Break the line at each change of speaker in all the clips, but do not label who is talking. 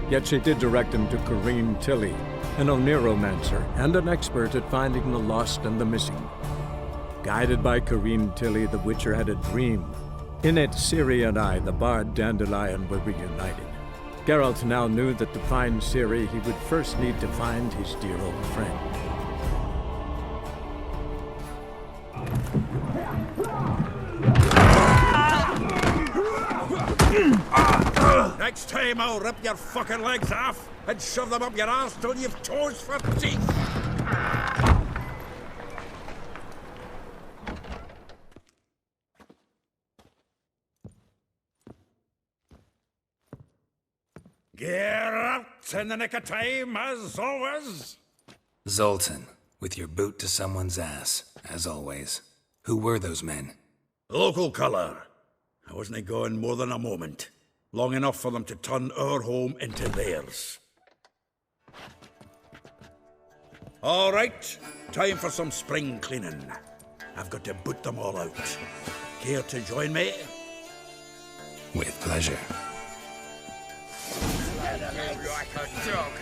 Yet she did direct him to Corrine Tilly, an oneromancer and an expert at finding the lost and the missing. Guided by Corrine Tilly, the Witcher had a dream. In it, Ciri and I, the bard Dandelion, were reunited. Geralt now knew that to find Ciri, he would first need to find his dear old friend.
Next time I'll rip your fucking legs off and shove them up your arse till you've toes for teeth. Geralt, in the nick of time, as always.
Zoltan, with your boot to someone's ass, as always. Who were those men?
Local colour. I wasn't gone more than a moment. Long enough for them to turn our home into theirs. All right, time for some spring cleaning. I've got to boot them all out. Care to join me?
With pleasure.
Like a dog.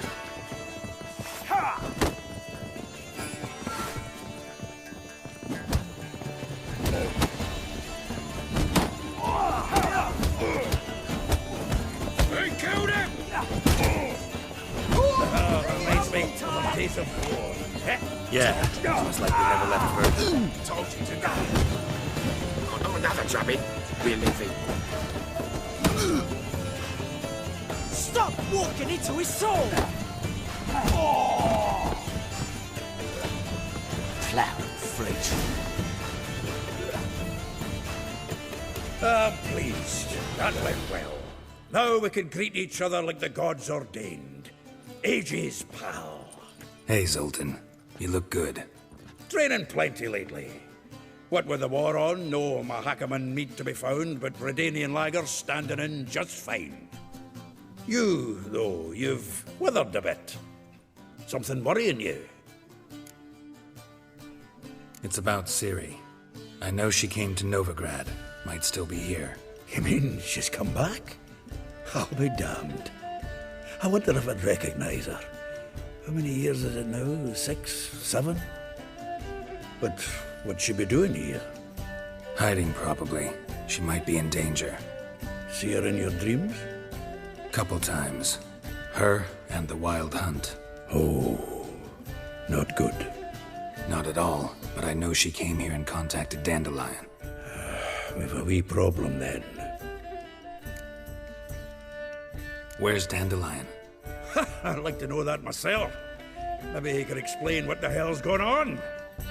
I killed him! Reminds me of a piece of war.
Yeah, almost like we never left Earth.
Told you to go.
Oh, another jobbing. We're leaving.
Stop walking into his soul! Clown freak.
I'm pleased. That went well. Now we can greet each other like the gods ordained. Ages, pal.
Hey, Zoltan. You look good.
Training plenty lately. What with the war on, no Mahakaman meat to be found, but Redanian lagers standing in just fine. You, though, you've withered a bit. Something worrying you?
It's about Ciri. I know she came to Novigrad. Might still be here.
You mean she's come back? I'll be damned. I wonder if I'd recognize her. How many years is it now? 6, 7? But what'd she be doing here?
Hiding, probably. She might be in danger.
See her in your dreams?
Couple times. Her and the Wild Hunt.
Oh, not good.
Not at all, but I know she came here and contacted Dandelion.
We've a wee problem then.
Where's Dandelion?
I'd like to know that myself. Maybe he could explain what the hell's going on.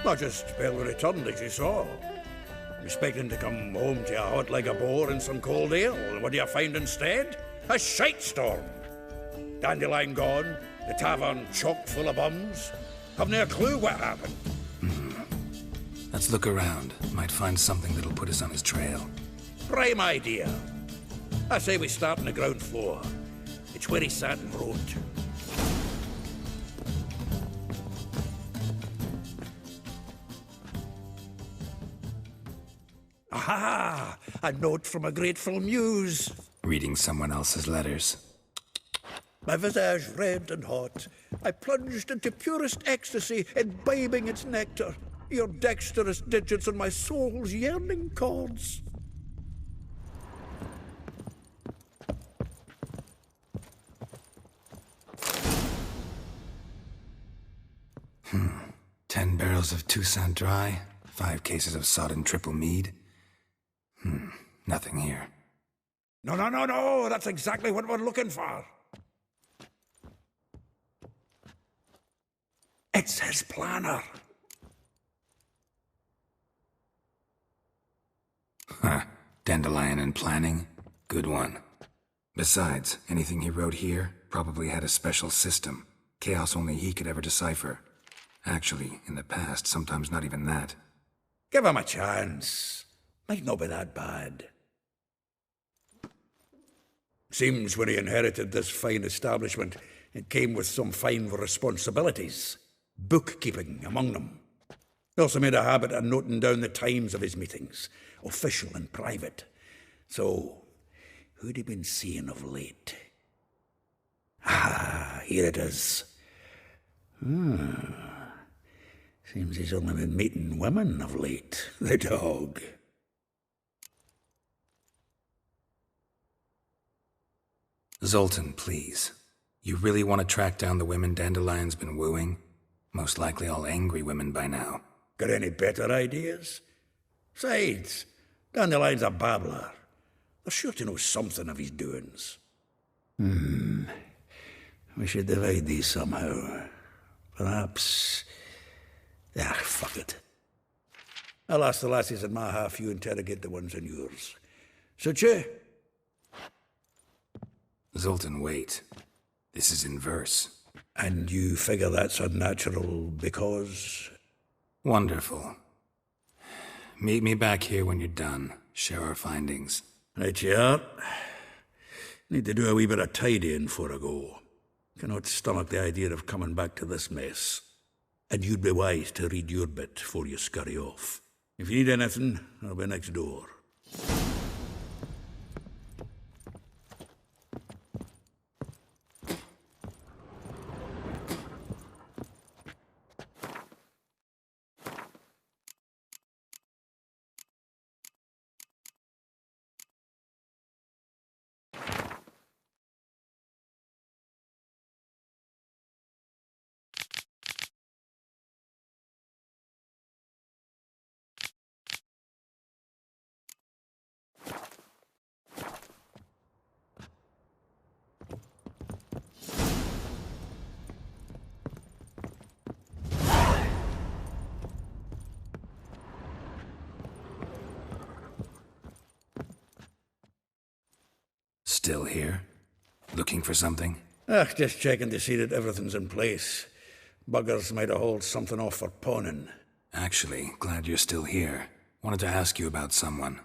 Not just barely returned, as you saw. Expecting to come home to a hot like a boar and some cold ale. What do you find instead? A shite storm. Dandelion gone, the tavern chock full of bums. Haven't a clue what happened.
Let's look around. Might find something that'll put us on his trail.
Prime idea. I say we start on the ground floor. It's where he sat and wrote. Aha! A note from a grateful muse.
Reading someone else's letters.
My visage red and hot, I plunged into purest ecstasy, imbibing its nectar. Your dexterous digits on my soul's yearning chords.
Hmm. 10 barrels of Toussaint Dry, 5 cases of sodden triple mead. Nothing here.
No, that's exactly what we're looking for. It's his planner.
Huh. Dandelion and planning? Good one. Besides, anything he wrote here probably had a special system. Chaos only he could ever decipher. Actually, in the past, sometimes not even that.
Give him a chance. Might not be that bad. Seems when he inherited this fine establishment, it came with some fine responsibilities. Bookkeeping among them. He also made a habit of noting down the times of his meetings, official and private. So, who'd he been seeing of late? here it is. Seems he's only been meeting women of late, the dog.
Zoltan, please. You really want to track down the women Dandelion's been wooing? Most likely all angry women by now.
Got any better ideas? Besides, Dandelion's a babbler. They're sure to know something of his doings. We should divide these somehow. Perhaps... fuck it. I'll ask the lassies in my half, you interrogate the ones in yours. Suit you?
Zoltan, wait. This is in verse.
And you figure that's unnatural because...
Wonderful. Meet me back here when you're done. Share our findings.
Right you are. Need to do a wee bit of tidying before I go. Cannot stomach the idea of coming back to this mess. And you'd be wise to read your bit before you scurry off. If you need anything, I'll be next door.
Still here? Looking for something?
Just checking to see that everything's in place. Buggers might have hauled something off for pawning.
Actually, glad you're still here. Wanted to ask you about someone.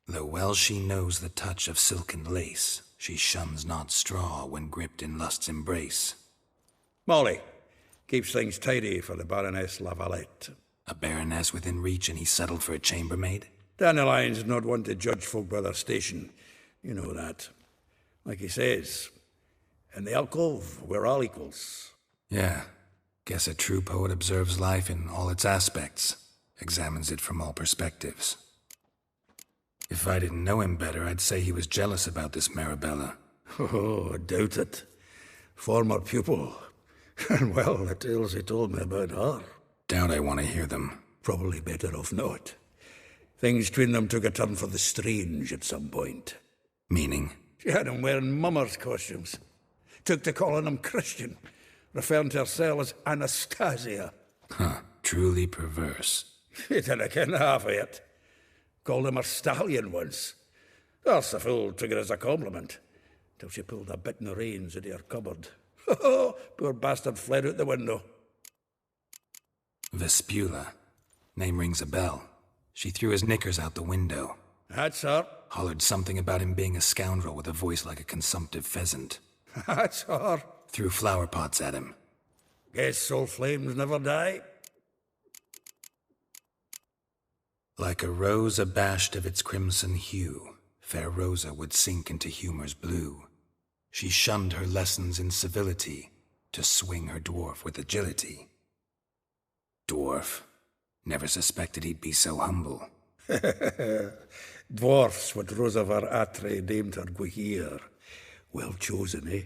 Though well she knows the touch of silken lace, she shuns not straw when gripped in lust's embrace.
Molly keeps things tidy for the Baroness Lavalette.
A baroness within reach and he settled for a chambermaid?
Dandelion's not one to judge folk by their station. You know that. Like he says, in the alcove, we're all equals.
Yeah. Guess a true poet observes life in all its aspects, examines it from all perspectives. If I didn't know him better, I'd say he was jealous about this Marabella.
Oh, I doubt it. Former pupil. And well, the tales he told me about her.
Doubt I want to hear them.
Probably better off not. Things between them took a turn for the strange at some point.
Meaning?
She had him wearing mummers' costumes. Took to calling him Christian, referring to herself as Anastasia.
Huh, truly perverse.
He didn't ken half of it. Called him a stallion once. That's the fool took it as a compliment, till she pulled a bit in the reins out of her cupboard. Poor bastard fled out the window.
Vespula. Name rings a bell. She threw his knickers out the window.
That's her.
Hollered something about him being a scoundrel with a voice like a consumptive pheasant.
That's her.
Threw flower pots at him.
Guess soul flames never die.
Like a rose abashed of its crimson hue, fair Rosa would sink into humor's blue. She shunned her lessons in civility, to swing her dwarf with agility. Dwarf. Never suspected he'd be so humble.
Dwarfs, what Rosa var Atre named her guía. Well chosen, eh?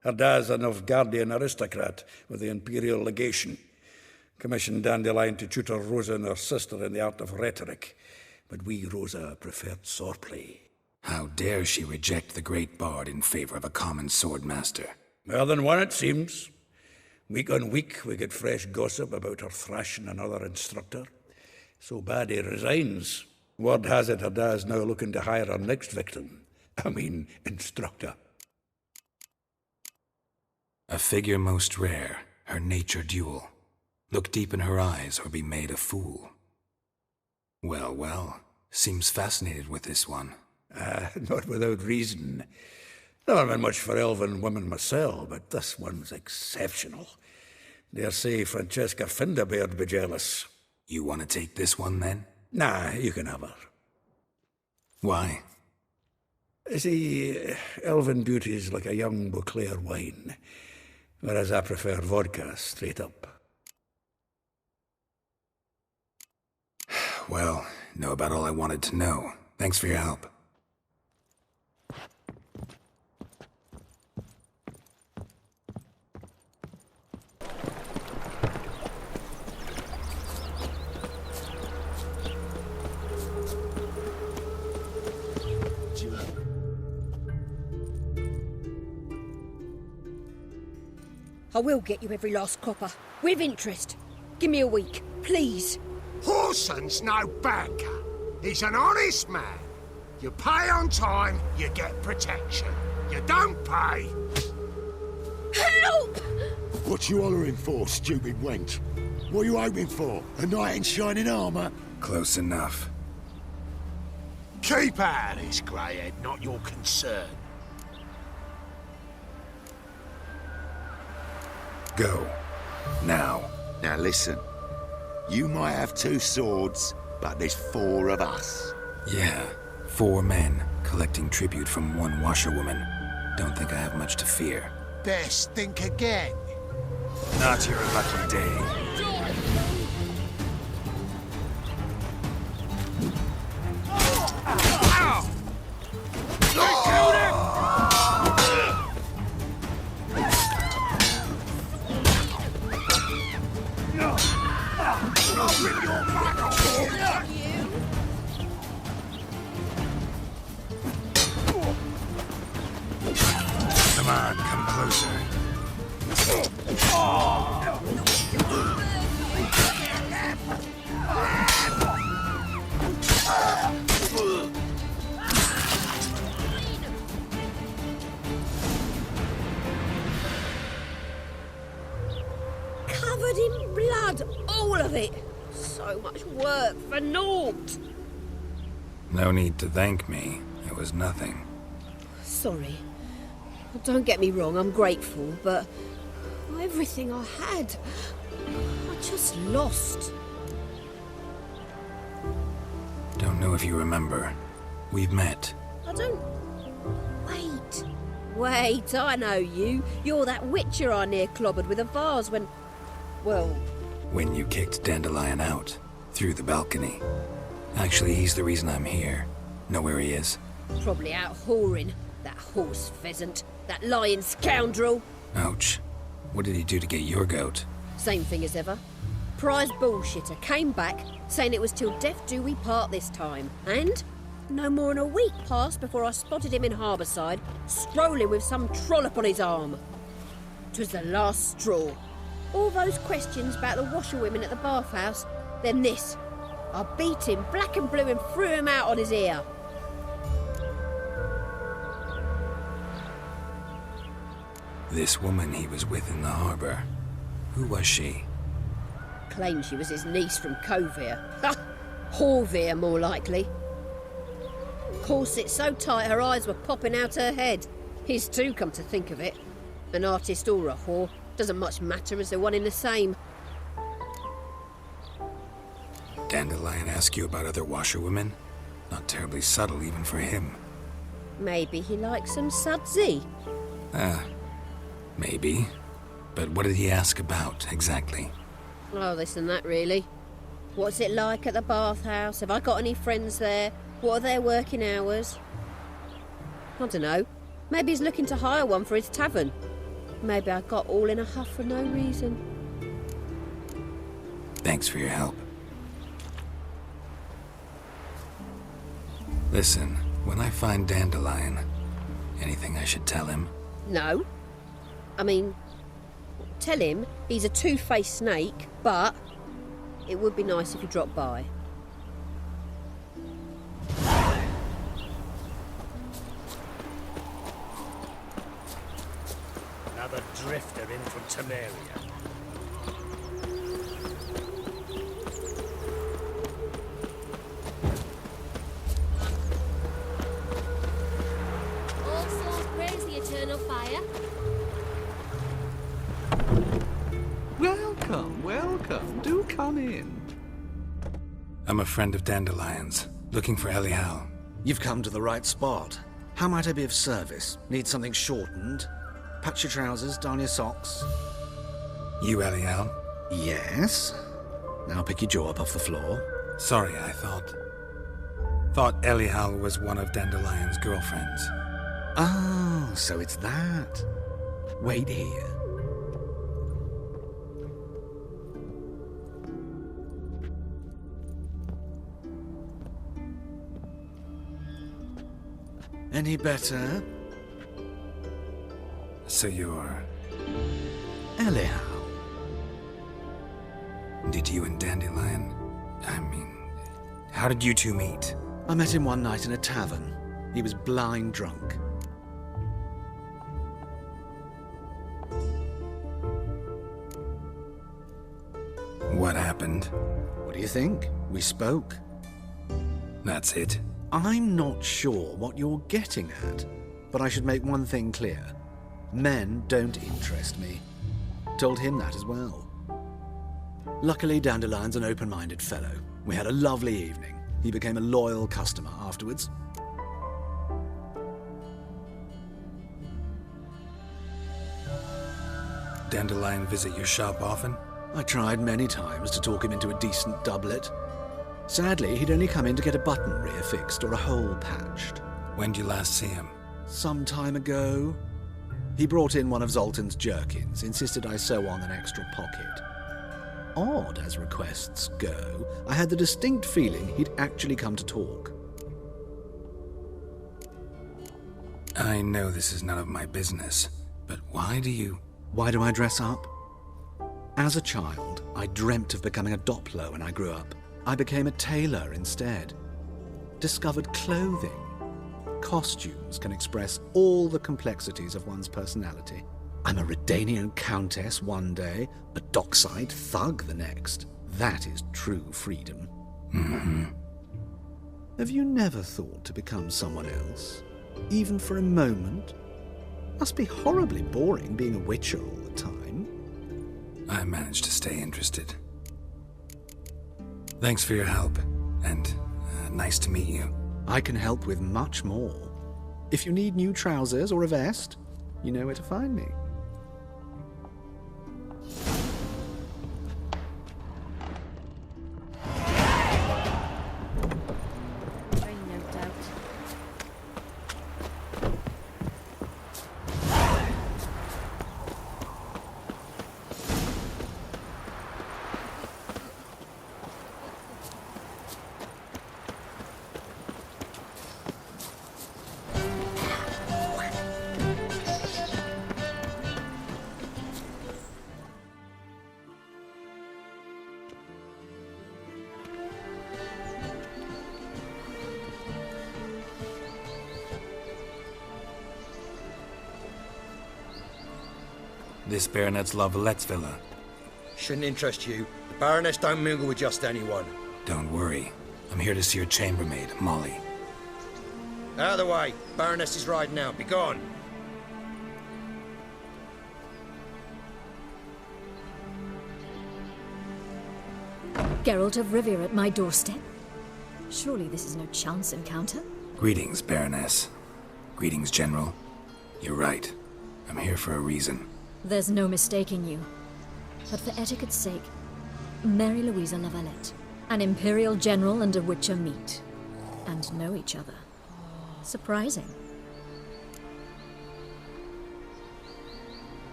Her dad's a Novgardian aristocrat with the imperial legation. Commissioned Dandelion to tutor Rosa and her sister in the art of rhetoric, but we, Rosa, preferred swordplay.
How dare she reject the great bard in favor of a common swordmaster?
More than one, it seems. Week on week, we get fresh gossip about her thrashing another instructor. So bad he resigns. Word has it her dad's now looking to hire her next victim. Instructor.
A figure most rare, her nature dual. Look deep in her eyes or be made a fool. Well, well, seems fascinated with this one.
Not without reason. Never been much for elven women myself, but this one's exceptional. Dare say Francesca Finderbeard be jealous.
You want to take this one, then?
Nah, you can have her.
Why?
See, elven beauty's like a young Beauclair wine, whereas I prefer vodka straight up.
Well, know about all I wanted to know. Thanks for your help.
I will get you every last copper, with interest. Give me a week, please.
Horson's no banker. He's an honest man. You pay on time, you get protection. You don't pay.
Help!
What you hollering for, stupid wench? What are you hoping for? A knight in shining armour?
Close enough.
Keep out of this, greyhead, not your concern.
Go. Now.
Now listen. You might have 2 swords, but there's 4 of us.
Yeah, 4 men collecting tribute from 1 washerwoman. Don't think I have much to fear.
Best think again.
Not your lucky day. Come on, come closer.
Covered in blood, all of it. So much work for naught.
No need to thank me. It was nothing.
Sorry. Don't get me wrong, I'm grateful, but everything I had, I just lost.
Don't know if you remember. We've met.
I don't... Wait, I know you. You're that witcher I near clobbered with a vase when... Well...
When you kicked Dandelion out. Through the balcony. Actually, he's the reason I'm here. Know where he is?
Probably out whoring. That horse pheasant. That lying scoundrel.
Ouch. What did he do to get your goat?
Same thing as ever. Prize bullshitter came back, saying it was till death do we part this time. And no more than a week passed before I spotted him in Harbourside, strolling with some trollop on his arm. 'Twas the last straw. All those questions about the washerwomen at the bathhouse, then this. I beat him black and blue and threw him out on his ear.
This woman he was with in the harbour. Who was she?
Claimed she was his niece from Covere. Ha! Horvere, more likely. Corset so tight her eyes were popping out her head. His too, come to think of it. An artist or a whore. Doesn't much matter as they're one in the same.
Dandelion ask you about other washerwomen? Not terribly subtle even for him.
Maybe he likes some sudsy.
Maybe. But what did he ask about, exactly?
Oh, this and that, really. What's it like at the bathhouse? Have I got any friends there? What are their working hours? I don't know. Maybe he's looking to hire one for his tavern. Maybe I got all in a huff for no reason.
Thanks for your help. Listen, when I find Dandelion, anything I should tell him?
No. I mean, tell him he's a two-faced snake, but it would be nice if he dropped by.
Another drifter in from Temeria.
All souls praise the eternal fire.
Welcome, welcome. Do come in.
I'm a friend of Dandelion's, looking for Elial.
You've come to the right spot. How might I be of service? Need something shortened? Patch your trousers, darn your socks.
You, Eliel?
Yes? Now pick your jaw up off the floor.
Sorry, I thought Eliel was one of Dandelion's girlfriends.
Oh, so it's that. Wait here. Any better?
So you're...
Eliel.
Did you and Dandelion... how did you two meet?
I met him one night in a tavern. He was blind drunk.
What happened?
What do you think? We spoke.
That's it?
I'm not sure what you're getting at, but I should make one thing clear. Men don't interest me. Told him that as well. Luckily, Dandelion's an open-minded fellow. We had a lovely evening. He became a loyal customer afterwards.
Dandelion visit your shop often?
I tried many times to talk him into a decent doublet. Sadly, he'd only come in to get a button reaffixed or a hole patched.
When did you last see him?
Some time ago. He brought in one of Zoltan's jerkins, insisted I sew on an extra pocket. Odd as requests go, I had the distinct feeling he'd actually come to talk.
I know this is none of my business, but why do
I dress up? As a child, I dreamt of becoming a Doppler when I grew up. I became a tailor instead. Discovered clothing. Costumes can express all the complexities of one's personality. I'm a Redanian countess one day, a dockside thug the next. That is true freedom.
Mm-hmm.
Have you never thought to become someone else? Even for a moment? Must be horribly boring being a witcher all the time.
I managed to stay interested. Thanks for your help, and nice to meet you.
I can help with much more. If you need new trousers or a vest, you know where to find me.
This Baronet's La Vallette's villa.
Shouldn't interest you. The Baroness don't mingle with just anyone.
Don't worry. I'm here to see your chambermaid, Molly.
Out of the way. Baroness is riding out. Be gone.
Geralt of Rivia at my doorstep? Surely this is no chance encounter?
Greetings, Baroness. Greetings, General. You're right. I'm here for a reason.
There's no mistaking you. But for etiquette's sake, Mary Louisa La Valette, an Imperial General and a Witcher meet, and know each other. Surprising.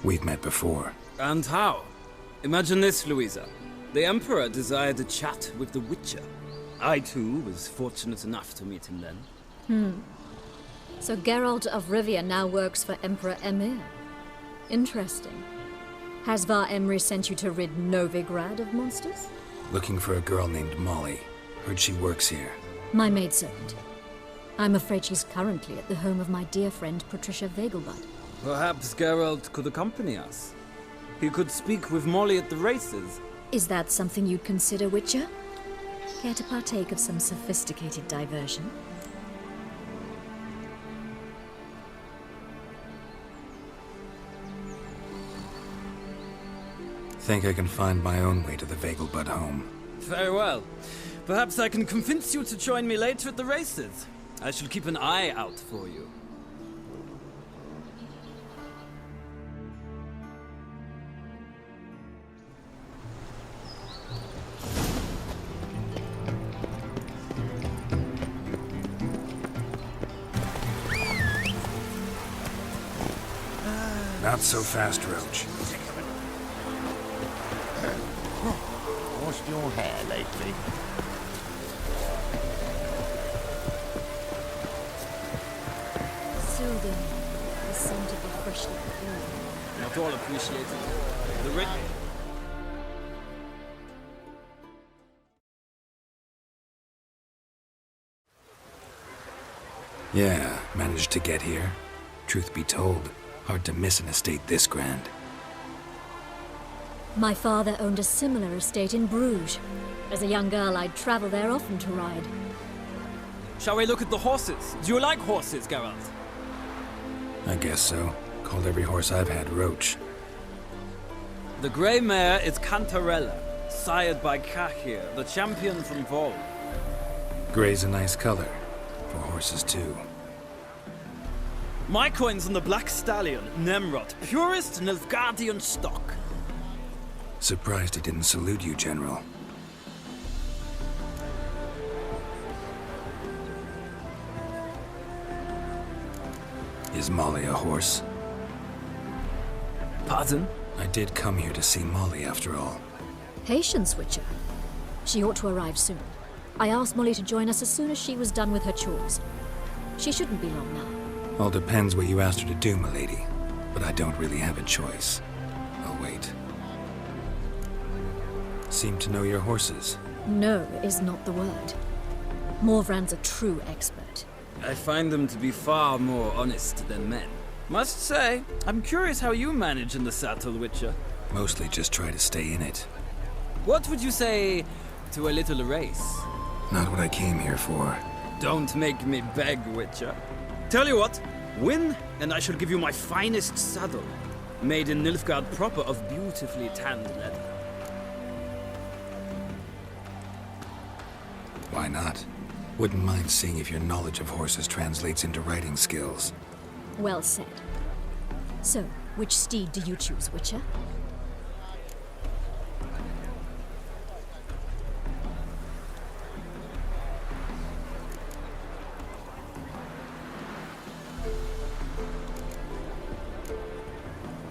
We've met before.
And how? Imagine this, Louisa. The Emperor desired a chat with the Witcher. I, too, was fortunate enough to meet him then.
So Geralt of Rivia now works for Emperor Emir. Interesting. Has Var Emry sent you to rid Novigrad of monsters?
Looking for a girl named Molly. Heard she works here.
My maidservant. I'm afraid she's currently at the home of my dear friend Patricia Vegelbud.
Perhaps Geralt could accompany us. He could speak with Molly at the races.
Is that something you'd consider, Witcher? Care to partake of some sophisticated diversion?
Think I can find my own way to the Vegelbud home.
Very well. Perhaps I can convince you to join me later at the races. I shall keep an eye out for you.
Not so fast, Roach.
Washed your hair lately?
Soothing, the scent of the freshly cooled.
Not all appreciate it. The red...
Yeah, managed to get here. Truth be told, hard to miss an estate this grand.
My father owned a similar estate in Bruges. As a young girl, I'd travel there often to ride.
Shall we look at the horses? Do you like horses, Geralt?
I guess so. Called every horse I've had Roach.
The grey mare is Cantarella, sired by Cahir, the champion from Vol.
Grey's a nice color. For horses, too.
My coin's on the Black Stallion, Nemrod, purest Nilfgaardian stock.
Surprised he didn't salute you, General. Is Molly a horse?
Pardon?
I did come here to see Molly, after all.
Patience, Witcher. She ought to arrive soon. I asked Molly to join us as soon as she was done with her chores. She shouldn't be long now.
All depends what you asked her to do, milady. But I don't really have a choice. I'll wait. Seem to know your horses.
No is not the word. Morvran's a true expert.
I find them to be far more honest than men. Must say, I'm curious how you manage in the saddle, Witcher.
Mostly just try to stay in it.
What would you say to a little race?
Not what I came here for.
Don't make me beg, Witcher. Tell you what, win, and I shall give you my finest saddle. Made in Nilfgaard proper of beautifully tanned leather.
Why not? Wouldn't mind seeing if your knowledge of horses translates into riding skills.
Well said. So, which steed do you choose, Witcher?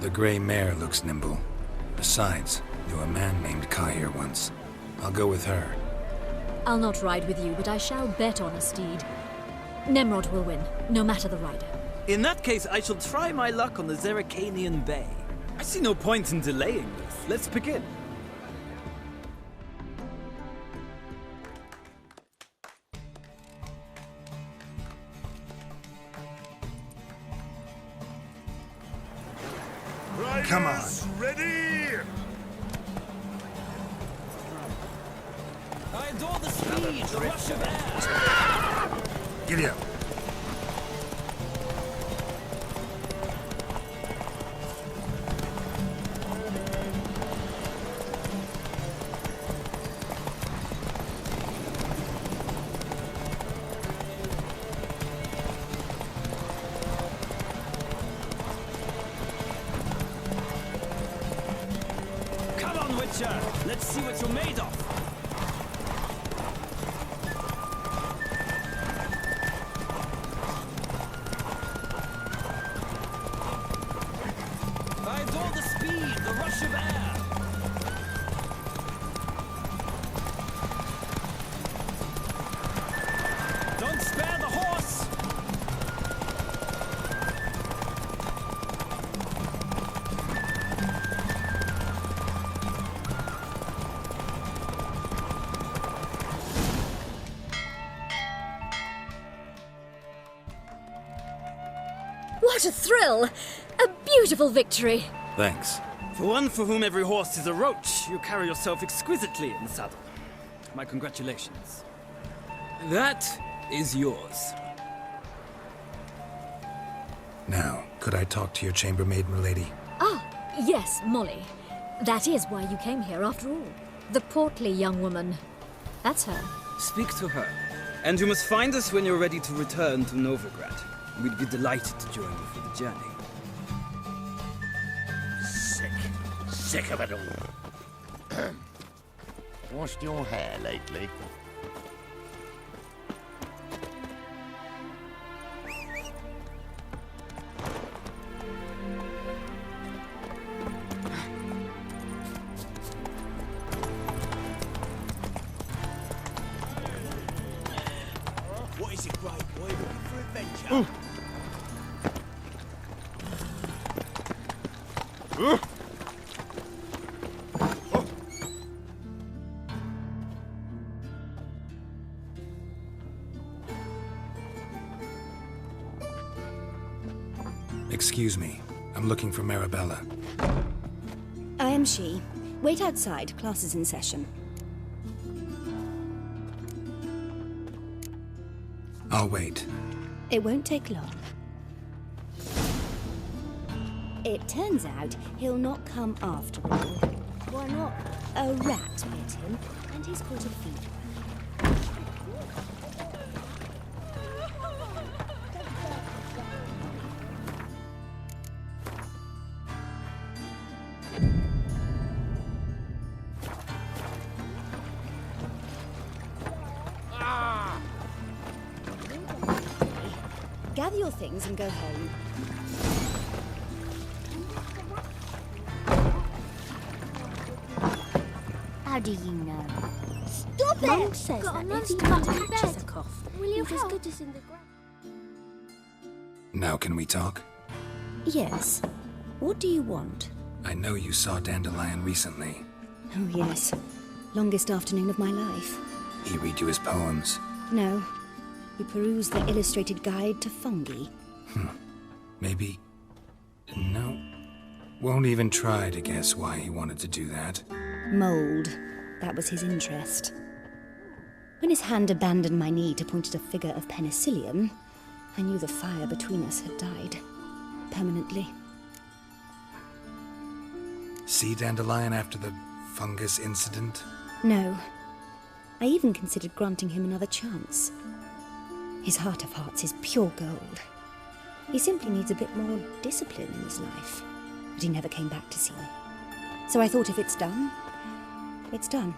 The gray mare looks nimble. Besides, knew a man named Cahir once. I'll go with her.
I'll not ride with you, but I shall bet on a steed. Nemrod will win, no matter the rider.
In that case, I shall try my luck on the Zerrikanian Bay. I see no point in delaying this. Let's begin.
Come on.
Ready!
I adore the speed, the rush of air.
Giddy up.
Come on, Witcher. Let's see what you're made of. I adore the speed, the rush of air. Don't spare the horse.
What a thrill! A beautiful victory!
Thanks.
For one for whom every horse is a roach, you carry yourself exquisitely in the saddle. My congratulations. That is yours.
Now, could I talk to your chambermaid, milady?
Ah, yes, Molly. That is why you came here after all. The portly young woman. That's her.
Speak to her, And you must find us when you're ready to return to Novigrad. We'd be delighted to join you for the journey.
Sick of it all.
Washed your hair lately?
What is it, great boy? Looking for adventure?
Excuse me. I'm looking for Marabella.
I am she. Wait outside. Class is in session.
I'll wait.
It won't take long. It turns out he'll not come after all. Why not? A rat bit him, and he's got a fever. Gather your things and go home.
How do you know?
Stop
Mum
it!
says
Got
that
a
if he
monster
catches
bed.
a cough, will you just put us in the ground?
Now can we talk?
Yes. What do you want?
I know you saw Dandelion recently.
Oh, yes. Longest afternoon of my life.
He read you his poems.
No. We perused the illustrated guide to fungi.
Maybe... No. Won't even try to guess why he wanted to do that.
Mold. That was his interest. When his hand abandoned my knee to point at a figure of penicillium, I knew the fire between us had died. Permanently.
See Dandelion after the fungus incident?
No. I even considered granting him another chance. His heart of hearts is pure gold. He simply needs a bit more discipline in his life. But he never came back to see me. So I thought if it's done, it's done.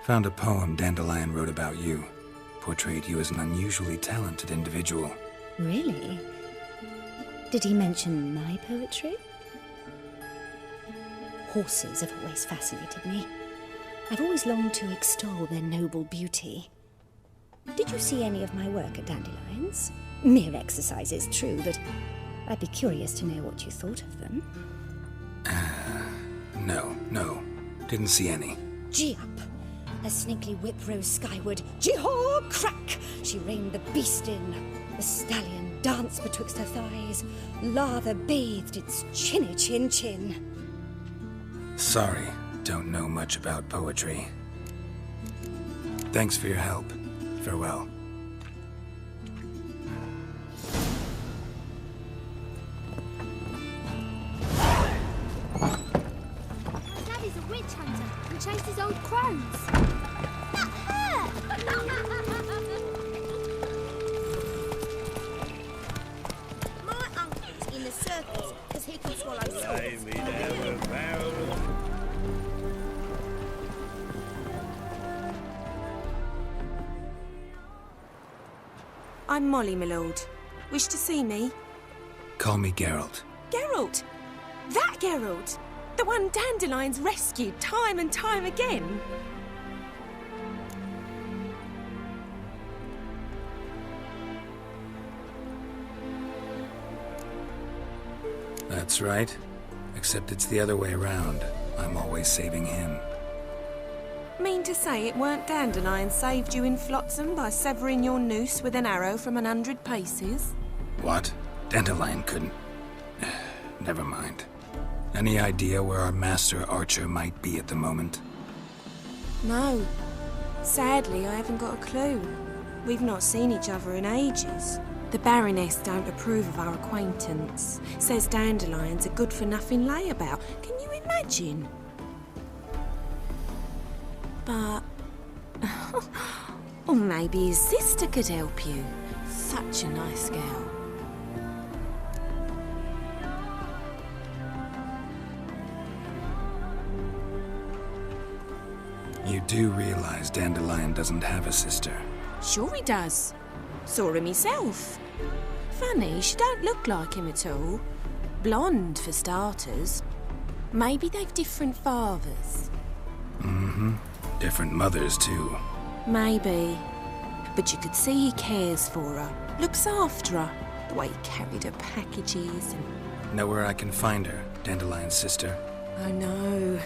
Found a poem Dandelion wrote about you. Portrayed you as an unusually talented individual.
Really? Did he mention my poetry? Horses have always fascinated me. I've always longed to extol their noble beauty. Did you see any of my work at Dandelion's? Mere exercises, true, but I'd be curious to know what you thought of them.
No. Didn't see any.
Gee up! A snaky whip rose skyward. Gee-haw! Crack! She reined the beast in. The stallion danced betwixt her thighs. Lather bathed its chinny chin.
Sorry, don't know much about poetry. Thanks for your help. Farewell.
Daddy's a witch hunter who chases old crones. That hurt!
My uncle's in the circus because he can swallow swords.
I'm Molly, my lord. Wish to see me?
Call me Geralt.
Geralt! That Geralt! The one Dandelion's rescued time and time again.
That's right. Except it's the other way around. I'm always saving him.
Mean to say it weren't Dandelion saved you in Flotsam by severing your noose with an arrow from 100 paces?
What? Dandelion couldn't... Never mind. Any idea where our master archer might be at the moment?
No. Sadly, I haven't got a clue. We've not seen each other in ages. The Baroness don't approve of our acquaintance. Says Dandelion's a good-for-nothing layabout. Can you imagine? But Or maybe his sister could help you. Such a nice girl.
You do realize Dandelion doesn't have a sister?
Sure he does. Saw him myself. Funny, she don't look like him at all. Blonde, for starters. Maybe they've different fathers.
Mm-hmm. Different mothers, too.
Maybe. But you could see he cares for her. Looks after her. The way he carried her packages and...
Know where I can find her, Dandelion's sister?
I know.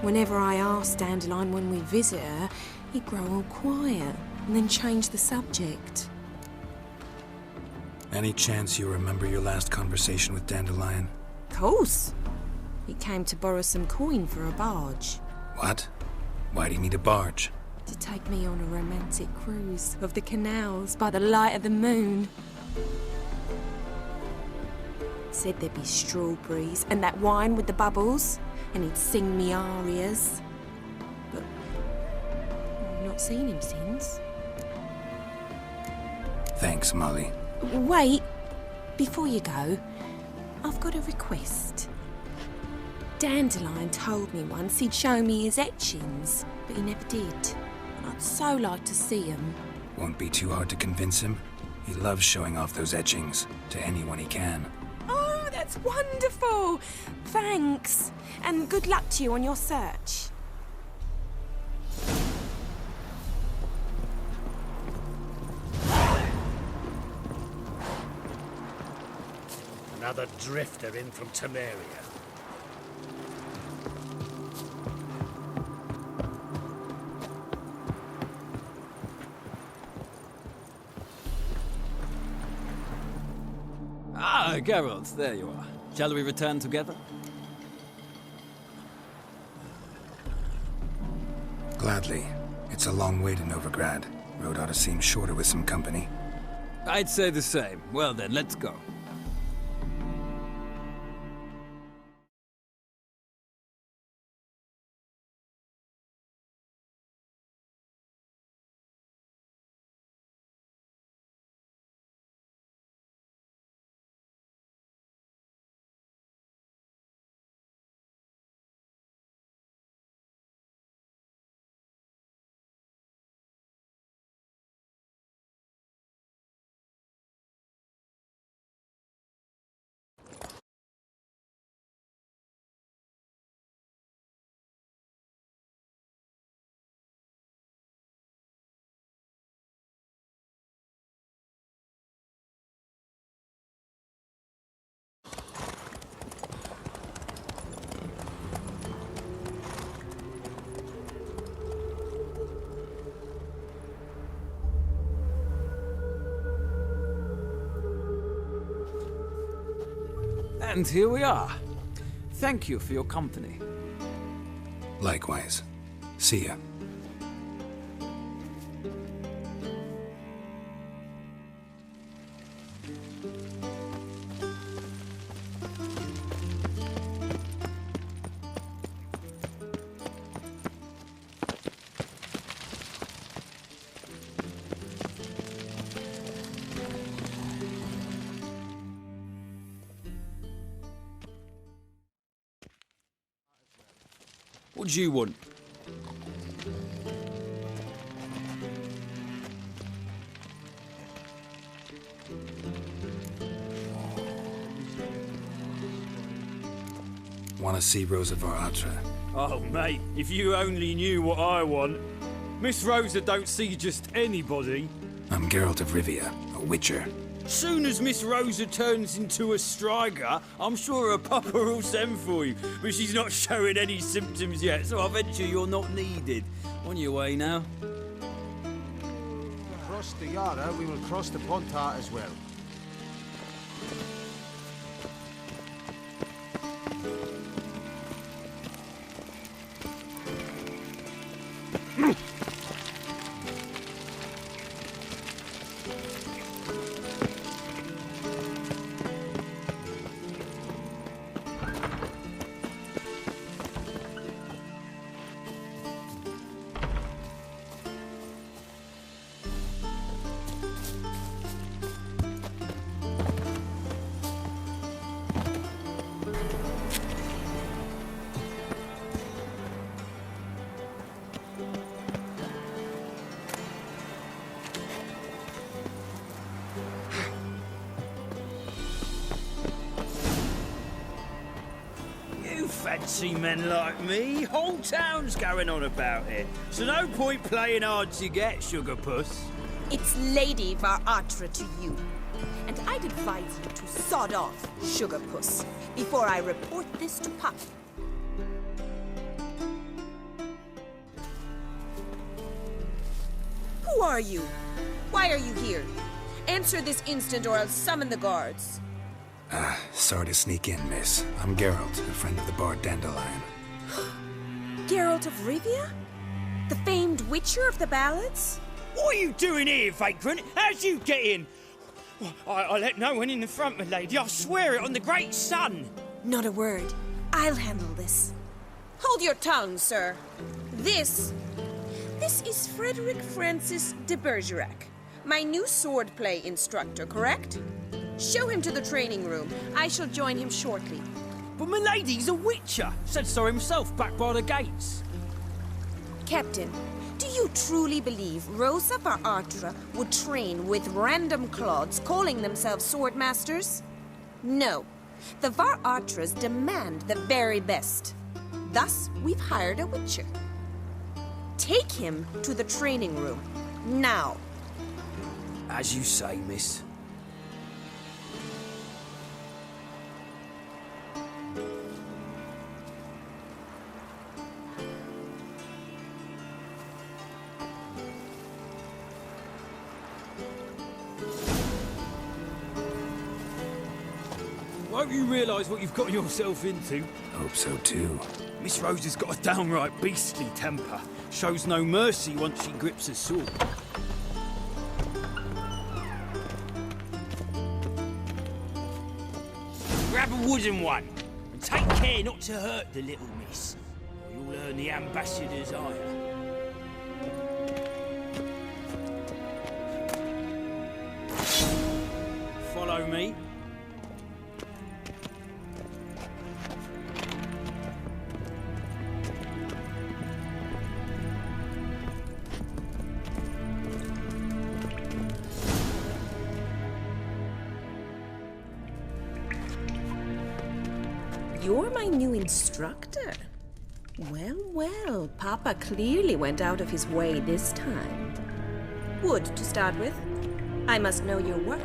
Whenever I ask Dandelion when we visit her, he'd grow all quiet and then change the subject.
Any chance you remember your last conversation with Dandelion?
Of course. He came to borrow some coin for a barge.
What? Why do you need a barge?
To take me on a romantic cruise of the canals by the light of the moon. Said there'd be strawberries and that wine with the bubbles, and he'd sing me arias. But I've not seen him since.
Thanks, Molly.
Wait, before you go, I've got a request. Dandelion told me once he'd show me his etchings, but he never did. And I'd so like to see them.
Won't be too hard to convince him. He loves showing off those etchings to anyone he can.
Oh, that's wonderful! Thanks, and good luck to you on your search.
Another drifter in from Temeria.
Ah, Geralt, there you are. Shall we return together?
Gladly. It's a long way to Novigrad. Road ought to seem shorter with some company.
I'd say the same. Well then, let's go. And here we are. Thank you for your company.
Likewise. See ya.
What do you want?
Want to see Rosa Varatra?
Oh, mate, if you only knew what I want. Miss Rosa don't see just anybody.
I'm Geralt of Rivia, a witcher.
Soon as Miss Rosa turns into a striker, I'm sure her papa will send for you. But she's not showing any symptoms yet, so I venture you're not needed. On your way now.
Across the Yara, we will cross the Pontar as well.
fancy men like me. Whole town's going on about it. So no point playing hard to get, sugar puss.
It's Lady Varatra to you. And I'd advise you to sod off, sugar puss, before I report this to Pop. Who are you? Why are you here? Answer this instant or I'll summon the guards.
Sorry to sneak in, miss. I'm Geralt, a friend of the bard Dandelion.
Geralt of Rivia? The famed witcher of the ballads?
What are you doing here, vagrant? How'd you get in? I let no one in the front, my lady. I swear it on the great sun.
Not a word. I'll handle this. Hold your tongue, sir. This is Frederick Francis de Bergerac, my new swordplay instructor, correct? Show him to the training room. I shall join him shortly.
But my lady's a witcher. Said so himself back by the gates.
Captain, do you truly believe Rosa Varatra would train with random clods calling themselves swordmasters? No. The Varatras demand the very best. Thus, we've hired a witcher. Take him to the training room. Now.
As you say, miss. Won't you realise what you've got yourself into?
Hope so too.
Miss Rose has got a downright beastly temper. Shows no mercy once she grips a sword. Grab a wooden one, and take care not to hurt the little miss, or you'll earn the ambassador's ire. Follow me.
You're my new instructor. Well, well, Papa clearly went out of his way this time. Wood, to start with. I must know your worth.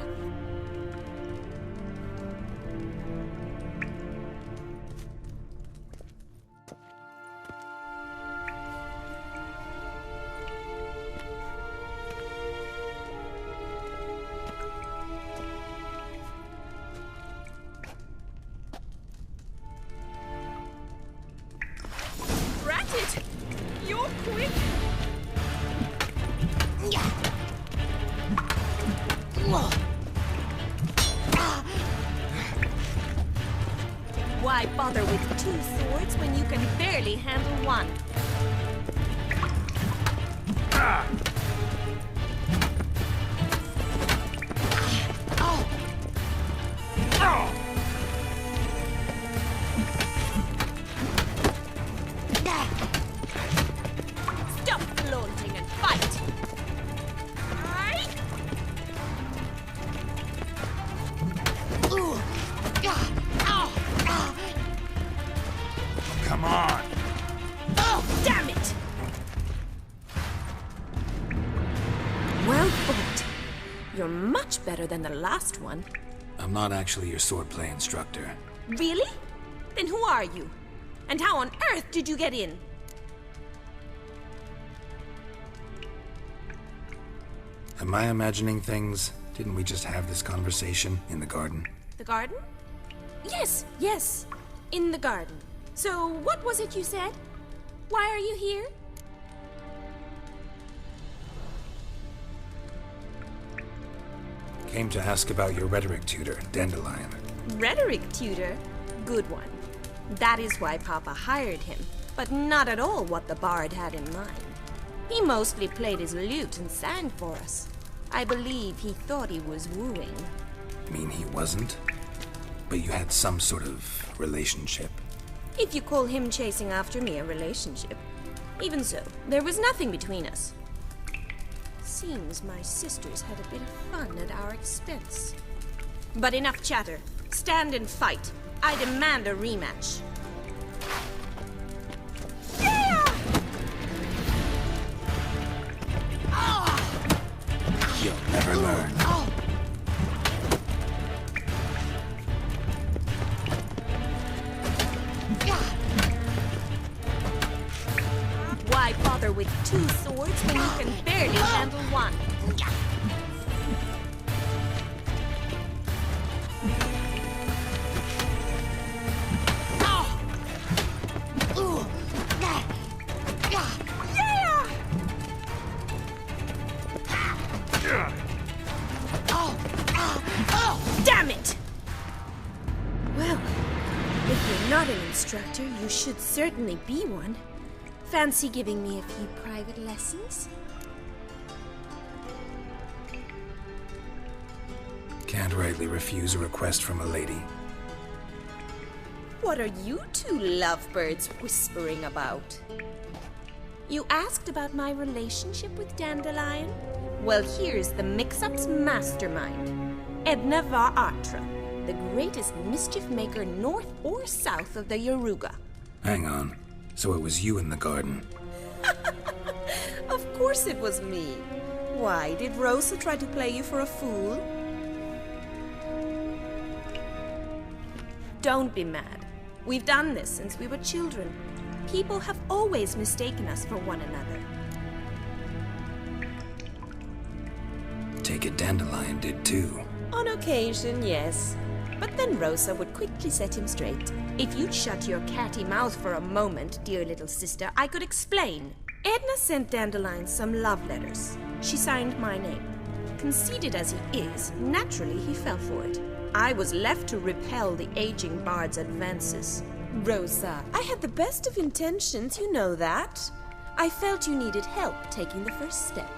You're quick!
Why bother with two swords when you can barely handle one? Stop flaunting and fight!
Come on!
Oh, damn it! Well fought. You're much better than the last one.
I'm not actually your swordplay instructor.
Really? Then who are you? And how on earth did you get in?
Am I imagining things? Didn't we just have this conversation in the garden?
The garden? Yes, yes. In the garden. So, what was it you said? Why are you here?
Came to ask about your rhetoric tutor, Dandelion.
Rhetoric tutor? Good one. That is why Papa hired him, but not at all what the bard had in mind. He mostly played his lute and sang for us. I believe he thought he was wooing.
Mean he wasn't? But you had some sort of relationship.
If you call him chasing after me a relationship. Even so, there was nothing between us. Seems my sisters had a bit of fun at our expense. But enough chatter. Stand and fight. I demand a rematch.
You'll never learn.
Why bother with 2 swords when you can barely handle one? Damn it! Well, if you're not an instructor, you should certainly be one. Fancy giving me a few private lessons?
Can't rightly refuse a request from a lady.
What are you 2 lovebirds whispering about? You asked about my relationship with Dandelion? Well, here's the mix-up's mastermind. Edna Va Atra, the greatest mischief maker north or south of the Yaruga.
Hang on. So it was you in the garden?
Of course it was me. Why, did Rosa try to play you for a fool? Don't be mad. We've done this since we were children. People have always mistaken us for one another.
Take it Dandelion did too.
On occasion, yes. But then Rosa would quickly set him straight. If you'd shut your catty mouth for a moment, dear little sister, I could explain. Edna sent Dandelion some love letters. She signed my name. Conceited as he is, naturally he fell for it. I was left to repel the aging bard's advances. Rosa, I had the best of intentions, you know that. I felt you needed help taking the first step.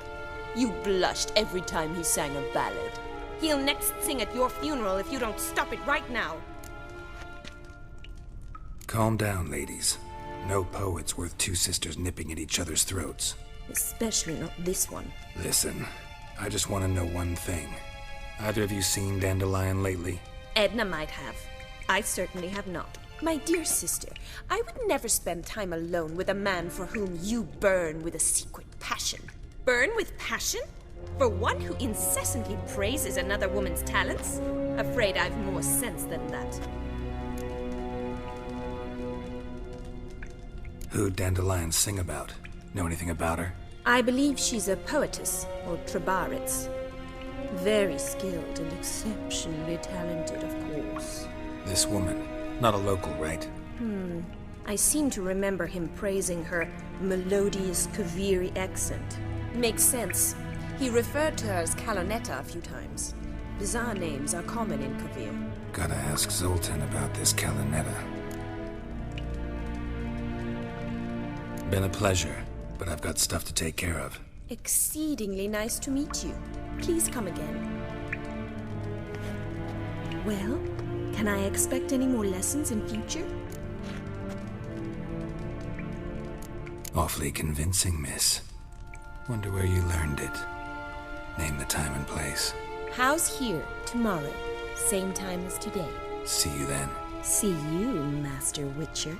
You blushed every time he sang a ballad. He'll next sing at your funeral if you don't stop it right now.
Calm down, ladies. No poet's worth 2 sisters nipping at each other's throats.
Especially not this one.
Listen, I just want to know one thing. Either of you seen Dandelion lately?
Edna might have. I certainly have not. My dear sister, I would never spend time alone with a man for whom you burn with a secret passion. Burn with passion? For one who incessantly praises another woman's talents? Afraid I've more sense than that.
Who'd Dandelion sing about? Know anything about her?
I believe she's a poetess, or trabaritz. Very skilled and exceptionally talented, of course.
This woman. Not a local, right?
I seem to remember him praising her melodious Kaviri accent. Makes sense. He referred to her as Kalonetta a few times. Bizarre names are common in Kavir.
Gotta ask Zoltan about this Kalonetta. Been a pleasure, but I've got stuff to take care of.
Exceedingly nice to meet you. Please come again. Well, can I expect any more lessons in future?
Awfully convincing, miss. Wonder where you learned it. Name the time and place.
House here, tomorrow. Same time as today.
See you then.
See you, Master Witcher.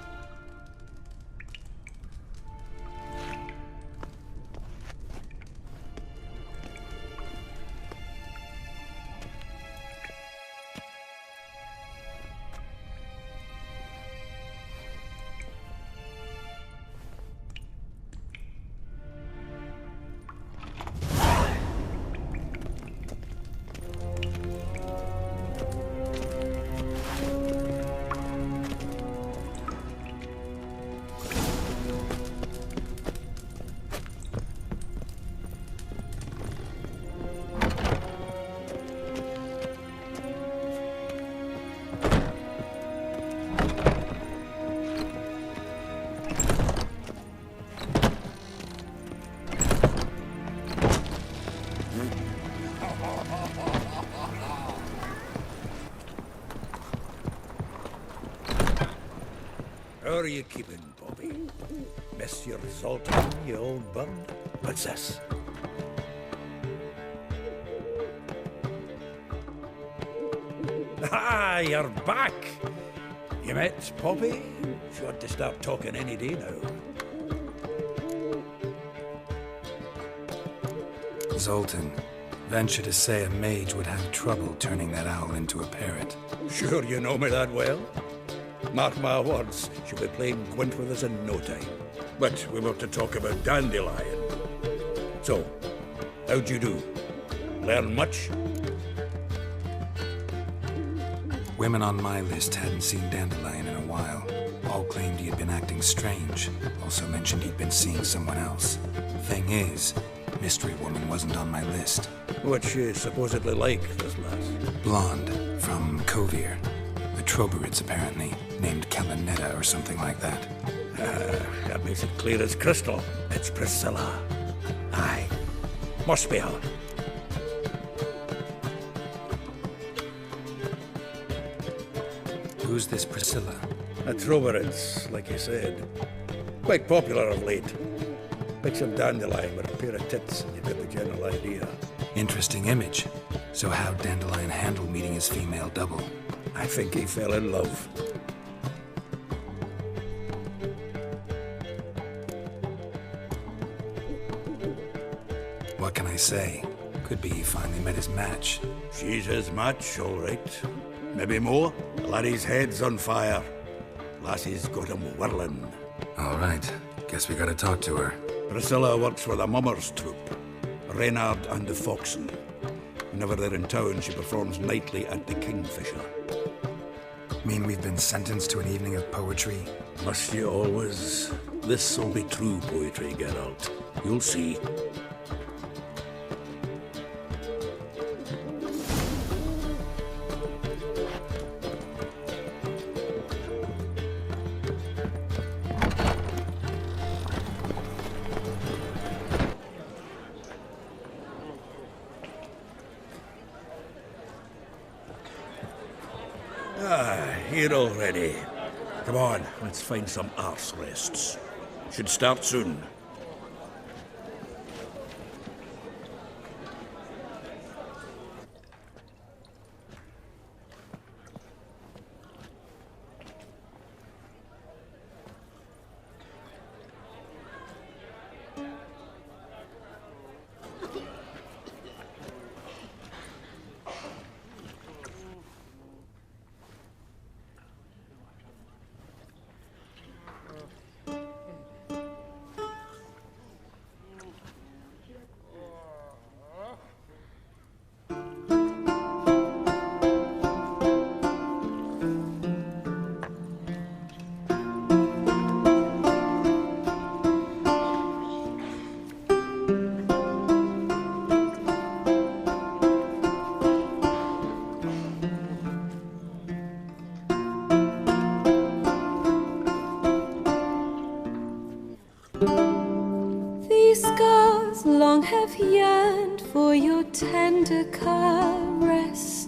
How are you keeping, Bobby? Miss your Zoltan, you old bird? What's this? Ah, you're back! You met Poppy? She ought to start talking any day now.
Zoltan, Venture to say a mage would have trouble turning that owl into a parrot.
Sure you know me that well? Mark my words, she'll be playing Gwent with us in no time. But we were to talk about Dandelion. So, how'd you do? Learn much?
Women on my list hadn't seen Dandelion in a while. All claimed he had been acting strange. Also mentioned he'd been seeing someone else. Thing is, Mystery Woman wasn't on my list.
What's she supposedly like, this lass?
Blonde, from Kovir. The Troberids, apparently. Named Kalanetta or something like that.
That makes it clear as crystal. It's Priscilla. Aye. Must be her.
Who's this Priscilla?
The Troberids, like you said. Quite popular of late. Picture Dandelion with a pair of tits, and you get the general idea.
Interesting image. So how'd Dandelion handle meeting his female double?
I think he fell in love.
What can I say? Could be he finally met his match.
She's his match, all right. Maybe more. Laddie's head's on fire. Lassie's got him whirling.
All right. Guess we gotta talk to her.
Priscilla works for the Mummers troupe. Reynard and the Foxen. Whenever they're in town, she performs nightly at the Kingfisher.
Mean we've been sentenced to an evening of poetry?
Must you always? This'll be true poetry, Geralt. You'll see. Here already. Come on, let's find some arse rests. Should start soon.
Long have yearned for your tender caress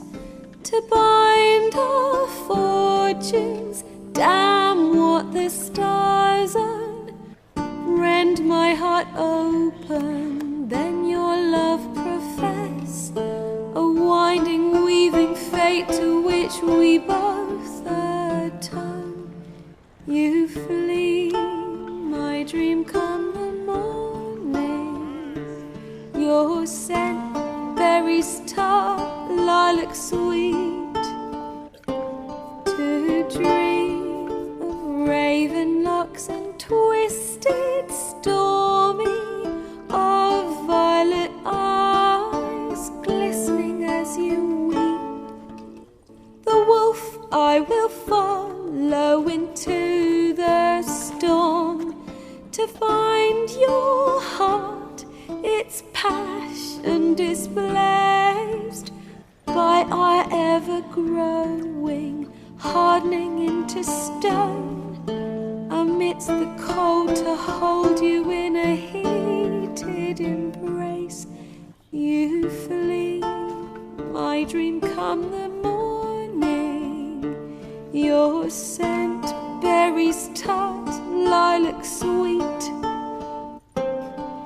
to bind our fortunes. Damn what the stars own. Rend my heart open, then your love profess. A winding, weaving fate to which we both atone. You flee, my dream come the morning. Your scent, berries tart, lilac sweet. To dream of raven locks and twisted, stormy, of violet eyes glistening as you weep. The wolf I will follow into the storm to find your heart, its passion displaced by our ever-growing, hardening into stone, amidst the cold to hold you in a heated embrace. You flee, my dream come the morning, your scent, berries tart, lilac sweet.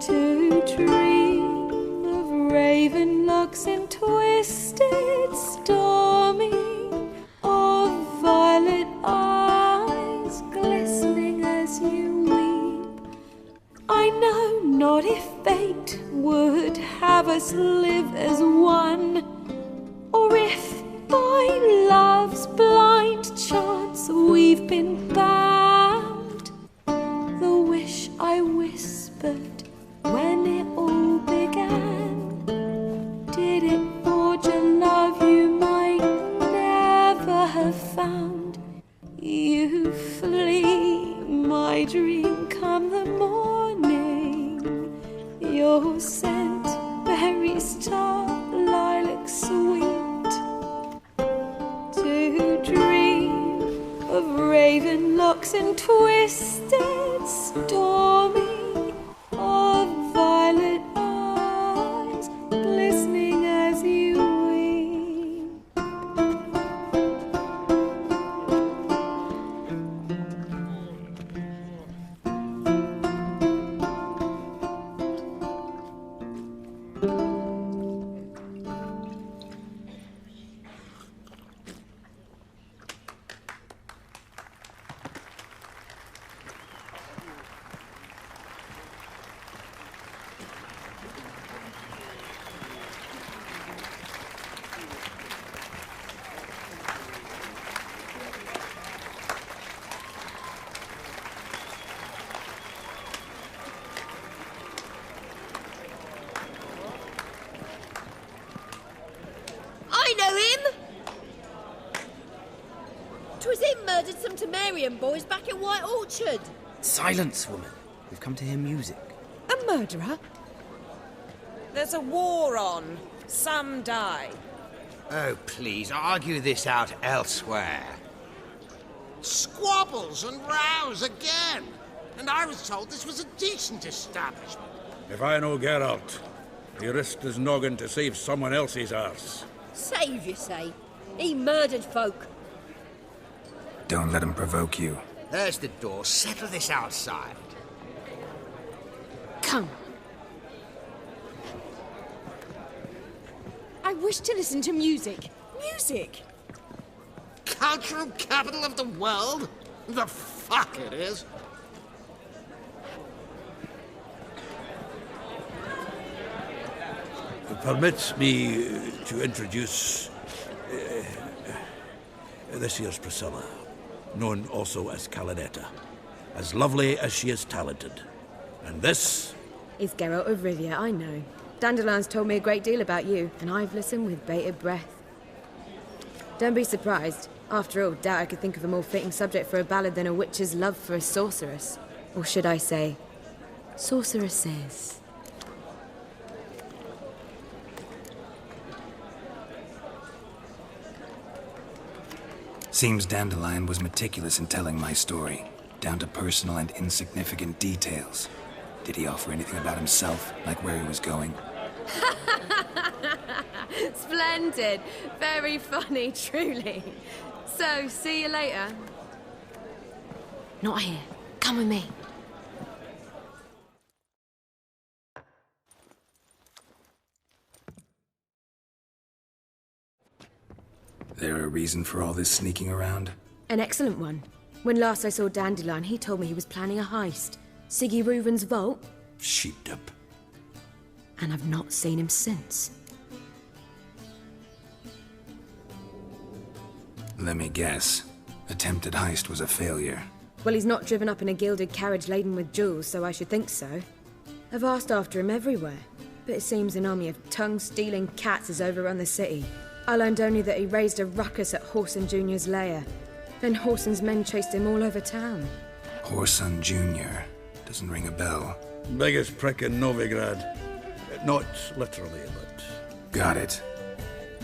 To dream of raven locks and twisted, stormy, of violet eyes glistening as you weep. I know not if fate would have us
us live as one, or if by love's blind chance we've been bound. The wish I whispered when it all began, did it forge a love you might never have found? You flee, my dream, come the morning. Your scent, berry star, lilac sweet. To dream of raven locks and twisted stormy, of violet eyes glistening as you weep.
I know him! 'Twas him murdered some Temerian boys back in White Orchard.
Silence, woman. We've come to hear music.
A murderer? There's a war on. Some die.
Oh, please, argue this out elsewhere. Squabbles and rows again. And I was told this was a decent establishment.
If I know Geralt, he risked his noggin to save someone else's arse.
Save, you say? He murdered folk.
Don't let him provoke you.
There's the door. Settle this outside.
Come. I wish to listen to music. Music!
Cultural capital of the world? The fuck it is.
Permit me to introduce this here's Priscilla, known also as Calinetta, as lovely as she is talented. And this
Is Geralt of Rivia, I know. Dandelion's told me a great deal about you, and I've listened with bated breath. Don't be surprised. After all, doubt I could think of a more fitting subject for a ballad than a witch's love for a sorceress. Or should I say, sorceresses.
Seems Dandelion was meticulous in telling my story, down to personal and insignificant details. Did he offer anything about himself, like where he was going?
Splendid. Very funny, truly. So, see you later. Not here. Come with me.
There a reason for all this sneaking around?
An excellent one. When last I saw Dandelion, he told me he was planning a heist. Siggy Reuven's vault.
sheepdip.
And I've not seen him since.
Let me guess. Attempted heist was a failure.
Well, he's not driven up in a gilded carriage laden with jewels, so I should think so. I've asked after him everywhere, but it seems an army of tongue-stealing cats has overrun the city. I learned only that he raised a ruckus at Whoreson Jr.'s lair. Then Whoreson's men chased him all over town.
Whoreson Jr. Doesn't ring a bell.
Biggest prick in Novigrad. Not literally, but...
Got it.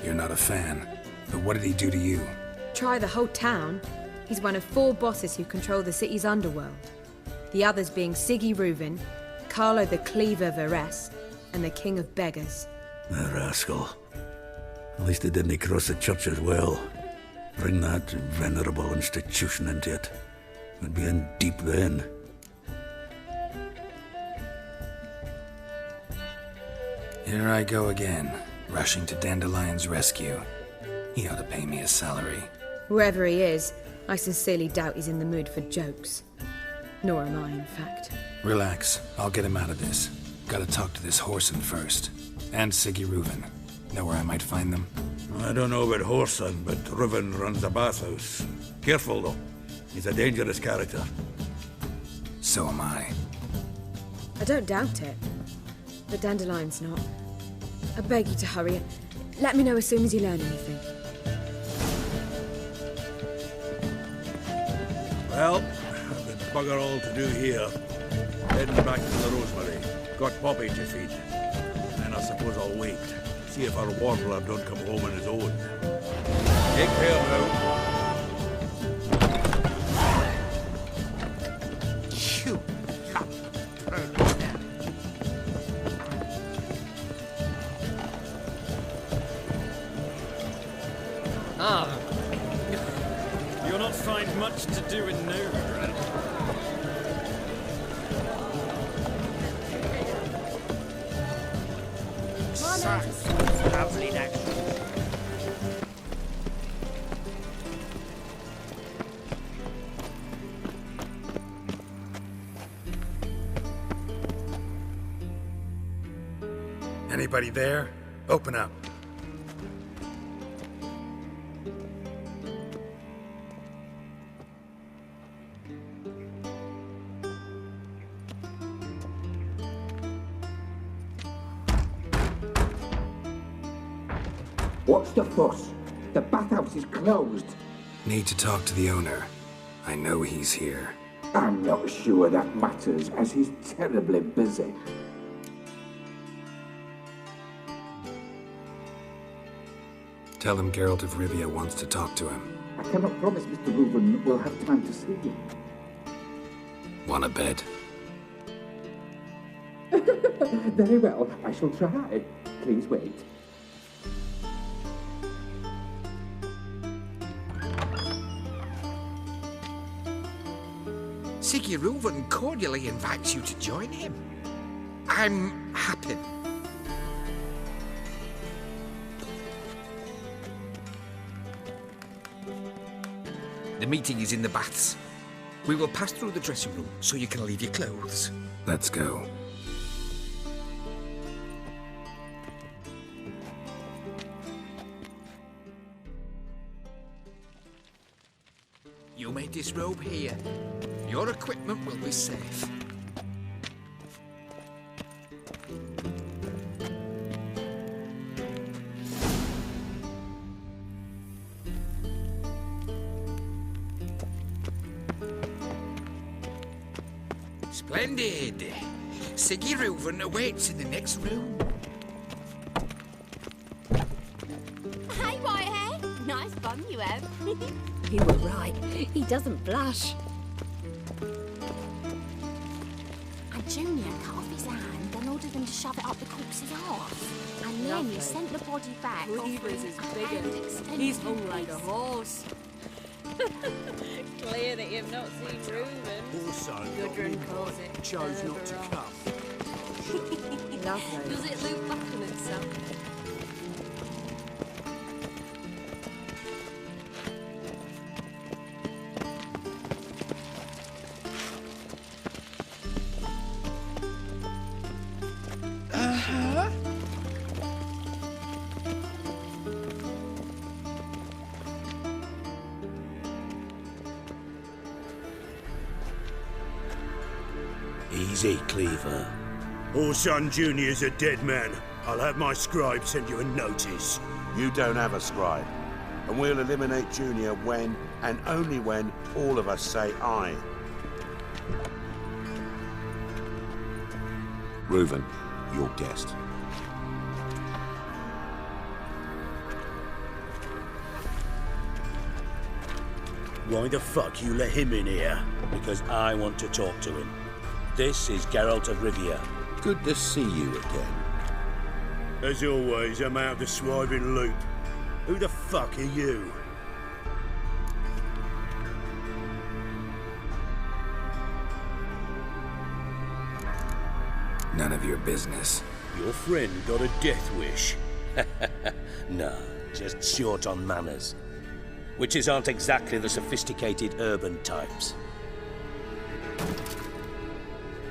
You're not a fan. But what did he do to you?
Try the whole town. He's one of 4 bosses who control the city's underworld. The others being Siggy Reuven, Carlo the Cleaver Varese, and the King of Beggars.
The rascal. At least he didn't cross the church as well. Bring that venerable institution into it. We'd be in deep then.
Here I go again, rushing to Dandelion's rescue. He ought to pay me a salary.
Whoever he is, I sincerely doubt he's in the mood for jokes. Nor am I, in fact.
Relax. I'll get him out of this. Gotta talk to this Whoreson first. And Siggy Reuven. Know where I might find them?
I don't know about Whoreson, but Reuven runs a bathhouse. Careful, though. He's a dangerous character.
So am I.
I don't doubt it. But Dandelion's not. I beg you to hurry. Let me know as soon as you learn anything.
Well, I've got bugger all to do here. Heading back to the Rosemary. Got Poppy to feed. And I suppose I'll wait. See if our warrior don't come home on his own. Take care now.
Ah, you'll not find much to do in Novena.
Lovely next.
Anybody there? Open up.
What's the fuss? The bathhouse is closed.
Need to talk to the owner. I know he's here.
I'm not sure that matters, as he's terribly busy.
Tell him Geralt of Rivia wants to talk to him.
I cannot promise Mr. Reuven will have time to see you.
Want a bed?
Very well, I shall try. Please wait.
Siggy Reuven cordially invites you to join him. I'm happy. The meeting is in the baths. We will pass through the dressing room so you can leave your clothes.
Let's go.
You may disrobe here. Your equipment will be safe. Splendid! Siggy Reuven awaits in the next room.
Hey, Whitehair. Nice bum you have.
You were right. He doesn't blush.
And Junior cut off his hand and ordered them to shove it up the corpse's arse. And then he sent the body back.
Reeves is bigger. He's hung like a horse.
Clear that you've not seen Reuven.
Also,
Gudrun calls it.
chose not to come.
Does it loop back on itself?
Easy, Cleaver. Orson Jr.'s a dead man. I'll have my scribe send you a notice.
You don't have a scribe. And we'll eliminate Junior when, and only when, all of us say aye. Reuven, your guest.
Why the fuck you let him in here? Because I want to talk to him. This is Geralt of Rivia.
Good to see you again.
As always, I'm out of the swiving loop. Who the fuck are you?
None of your business.
Your friend got a death wish. No, just short on manners. Witches aren't exactly the sophisticated urban types.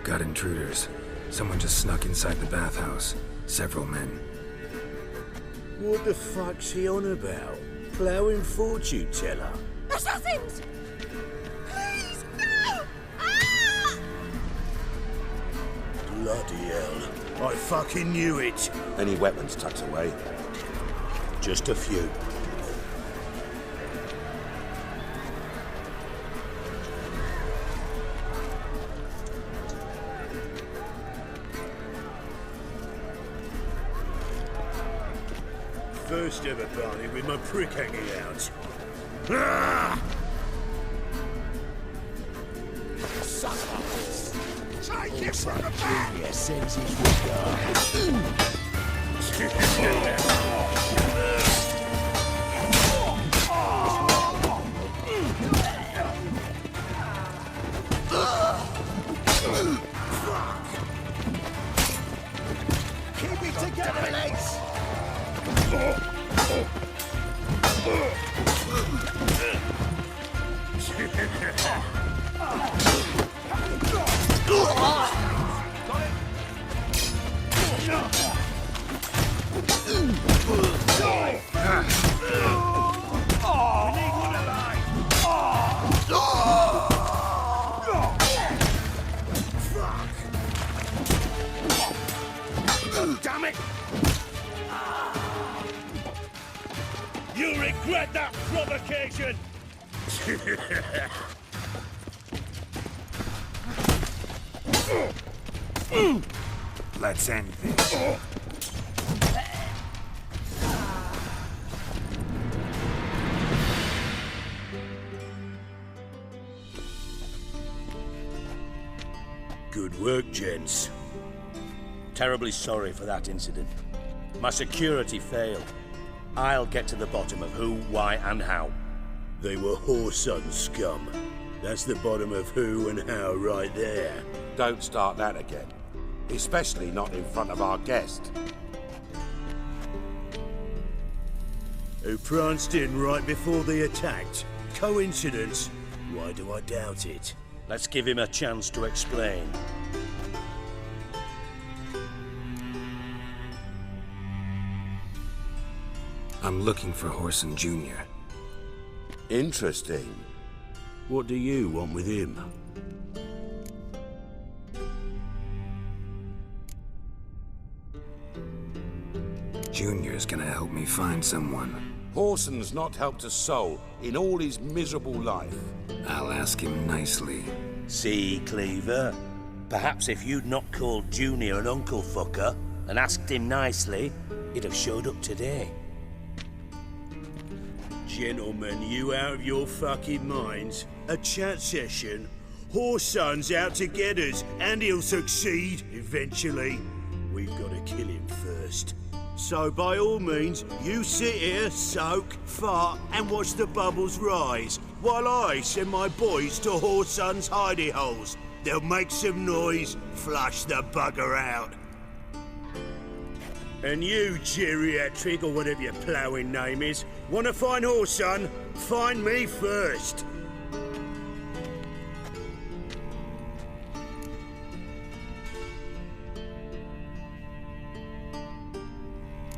Got intruders. Someone just snuck inside the bathhouse. Several men.
What the fuck's he on about? Ploughing fortune teller?
Assassins! Please, no! Ah!
Bloody hell. I fucking knew it. Any weapons tucked away? Just a few. First ever party with my prick hanging out. Ah!
Take it from the back!
Junior sends his regards.
Keep it together, lads!
Damn it! You'll regret that provocation! Let's end this. Good work, gents.
Terribly sorry for that incident. My security failed. I'll get to the bottom of who, why, and how.
They were whoreson scum. That's the bottom of who and how right there. Don't start that again. Especially not in front of our guest. Who pranced in right before they attacked. Coincidence? Why do I doubt it?
Let's give him a chance to explain.
I'm looking for Whoreson Jr.
Interesting. What do you want with him?
Junior's gonna help me find someone.
Whoreson's not helped a soul in all his miserable life.
I'll ask him nicely.
See, Cleaver? Perhaps if you'd not called Junior an uncle fucker and asked him nicely, he'd have showed up today.
Gentlemen, you out of your fucking minds? A chat session? Whoreson's out to get us, and he'll succeed eventually. We've got to kill him first. So by all means, you sit here, soak, fart, and watch the bubbles rise, while I send my boys to Whoreson's hidey holes. They'll make some noise, flush the bugger out. And you, geriatric, or whatever your ploughing name is, want to find Whoreson? Find me first.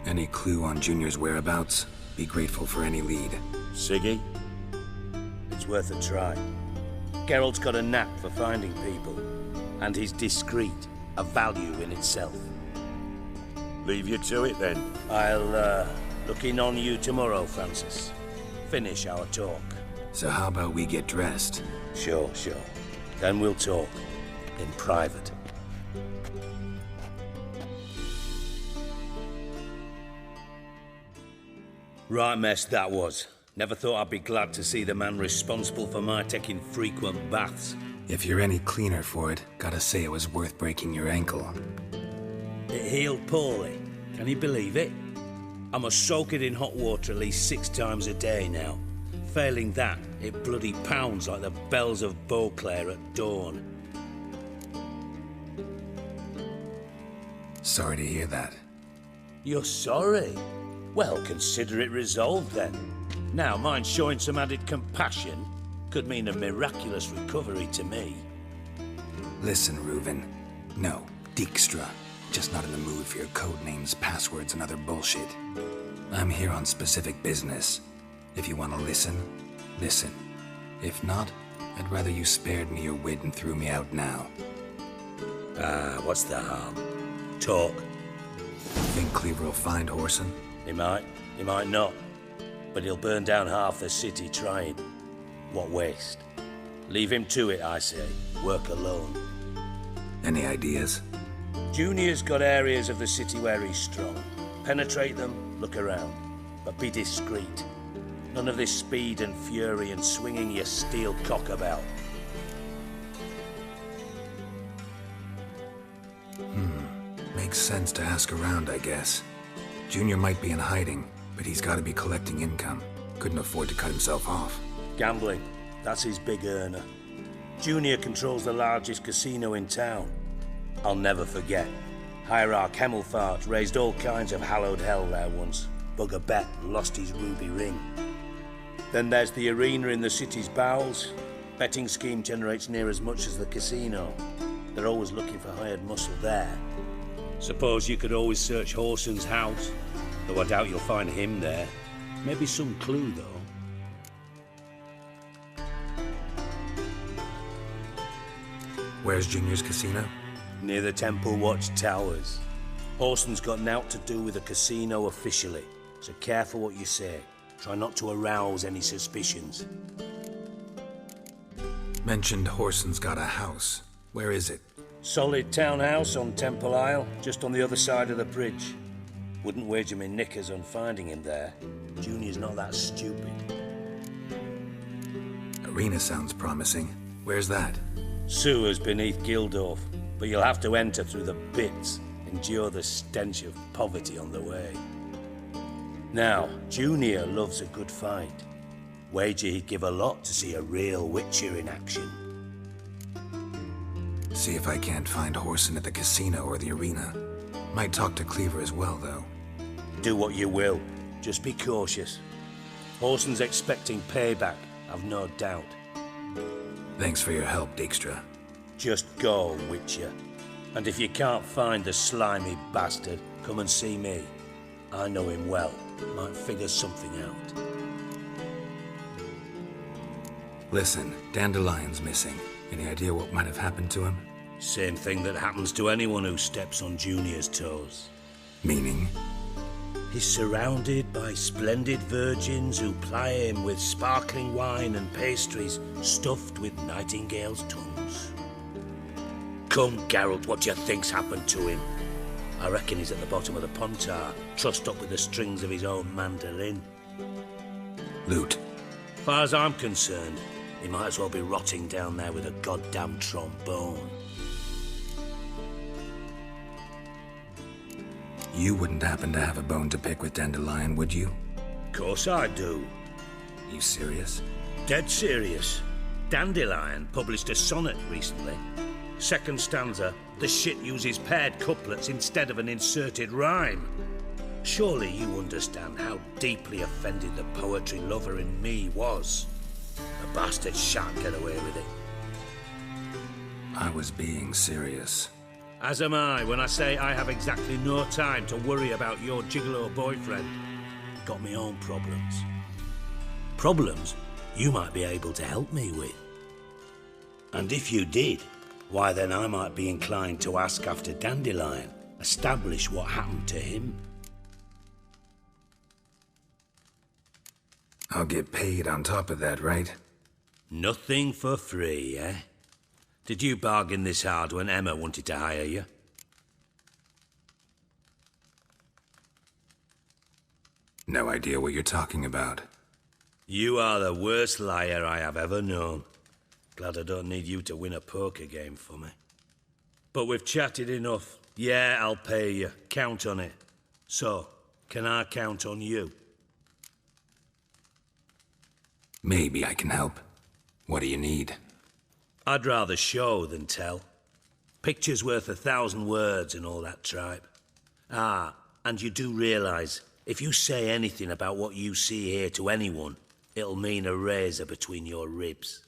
Any clue on Junior's whereabouts? Be grateful for any lead.
Siggy? It's worth a try. Geralt's got a knack for finding people, and he's discreet, a value in itself.
Leave you to it, then.
I'll, look in on you tomorrow, Francis. Finish our talk.
So how about we get dressed?
Sure. Then we'll talk. In private. Right mess that was. Never thought I'd be glad to see the man responsible for my taking frequent baths.
If you're any cleaner for it, gotta say it was worth breaking your ankle.
It healed poorly. Can you believe it? I must soak it in hot water at least 6 times a day now. Failing that, it bloody pounds like the bells of Beauclair at dawn.
Sorry to hear that.
You're sorry? Well, consider it resolved then. Now, mind showing some added compassion could mean a miraculous recovery to me.
Listen, Reuven. No, Dijkstra. Just not in the mood for your code names, passwords, and other bullshit. I'm here on specific business. If you want to listen, listen. If not, I'd rather you spared me your wit and threw me out now.
What's the harm? Talk.
Think Cleaver will find Whoreson?
He might not. But he'll burn down half the city trying. What waste? Leave him to it, I say. Work alone.
Any ideas?
Junior's got areas of the city where he's strong. Penetrate them, look around. But be discreet. None of this speed and fury and swinging your steel cock about.
Makes sense to ask around, I guess. Junior might be in hiding, but he's got to be collecting income. Couldn't afford to cut himself off.
Gambling. That's his big earner. Junior controls the largest casino in town. I'll never forget. Hierarch Hemmelfart raised all kinds of hallowed hell there once. Bugger bet and lost his ruby ring. Then there's the arena in the city's bowels. Betting scheme generates near as much as the casino. They're always looking for hired muscle there. Suppose you could always search Whoreson's house, though I doubt you'll find him there. Maybe some clue, though.
Where's Junior's casino?
Near the Temple Watch Towers. Whoreson's got naught to do with the casino officially, so careful what you say. Try not to arouse any suspicions.
Mentioned Whoreson's got a house. Where is it?
Solid townhouse on Temple Isle, just on the other side of the bridge. Wouldn't wager me knickers on finding him there. Junior's not that stupid.
Arena sounds promising. Where's that?
Sewers beneath Gildorf, but you'll have to enter through the bits, endure the stench of poverty on the way. Now, Junior loves a good fight. Wager he'd give a lot to see a real Witcher in action.
See if I can't find Whoreson at the casino or the arena. Might talk to Cleaver as well, though.
Do what you will. Just be cautious. Whoreson's expecting payback, I've no doubt.
Thanks for your help, Dijkstra.
Just go, Witcher. And if you can't find the slimy bastard, come and see me. I know him well. Might figure something out.
Listen, Dandelion's missing. Any idea what might have happened to him?
Same thing that happens to anyone who steps on Junior's toes.
Meaning?
He's surrounded by splendid virgins who ply him with sparkling wine and pastries stuffed with nightingales' tongues. Come, Geralt, what do you think's happened to him? I reckon he's at the bottom of the Pontar, trussed up with the strings of his own mandolin.
Loot.
Far as I'm concerned, he might as well be rotting down there with a goddamn trombone.
You wouldn't happen to have a bone to pick with Dandelion, would you?
Course I do.
You serious?
Dead serious. Dandelion published a sonnet recently. Second stanza, the shit uses paired couplets instead of an inserted rhyme. Surely you understand how deeply offended the poetry lover in me was. The bastard shan't get away with it.
I was being serious.
As am I when I say I have exactly no time to worry about your gigolo boyfriend. Got me own problems. Problems you might be able to help me with. And if you did, why then I might be inclined to ask after Dandelion, establish what happened to him.
I'll get paid on top of that, right?
Nothing for free, eh? Did you bargain this hard when Emma wanted to hire you?
No idea what you're talking about.
You are the worst liar I have ever known. Glad I don't need you to win a poker game for me. But we've chatted enough. Yeah, I'll pay you. Count on it. So, can I count on you?
Maybe I can help. What do you need?
I'd rather show than tell. Picture's worth 1,000 words and all that tripe. Ah, and you do realise, if you say anything about what you see here to anyone, it'll mean a razor between your ribs.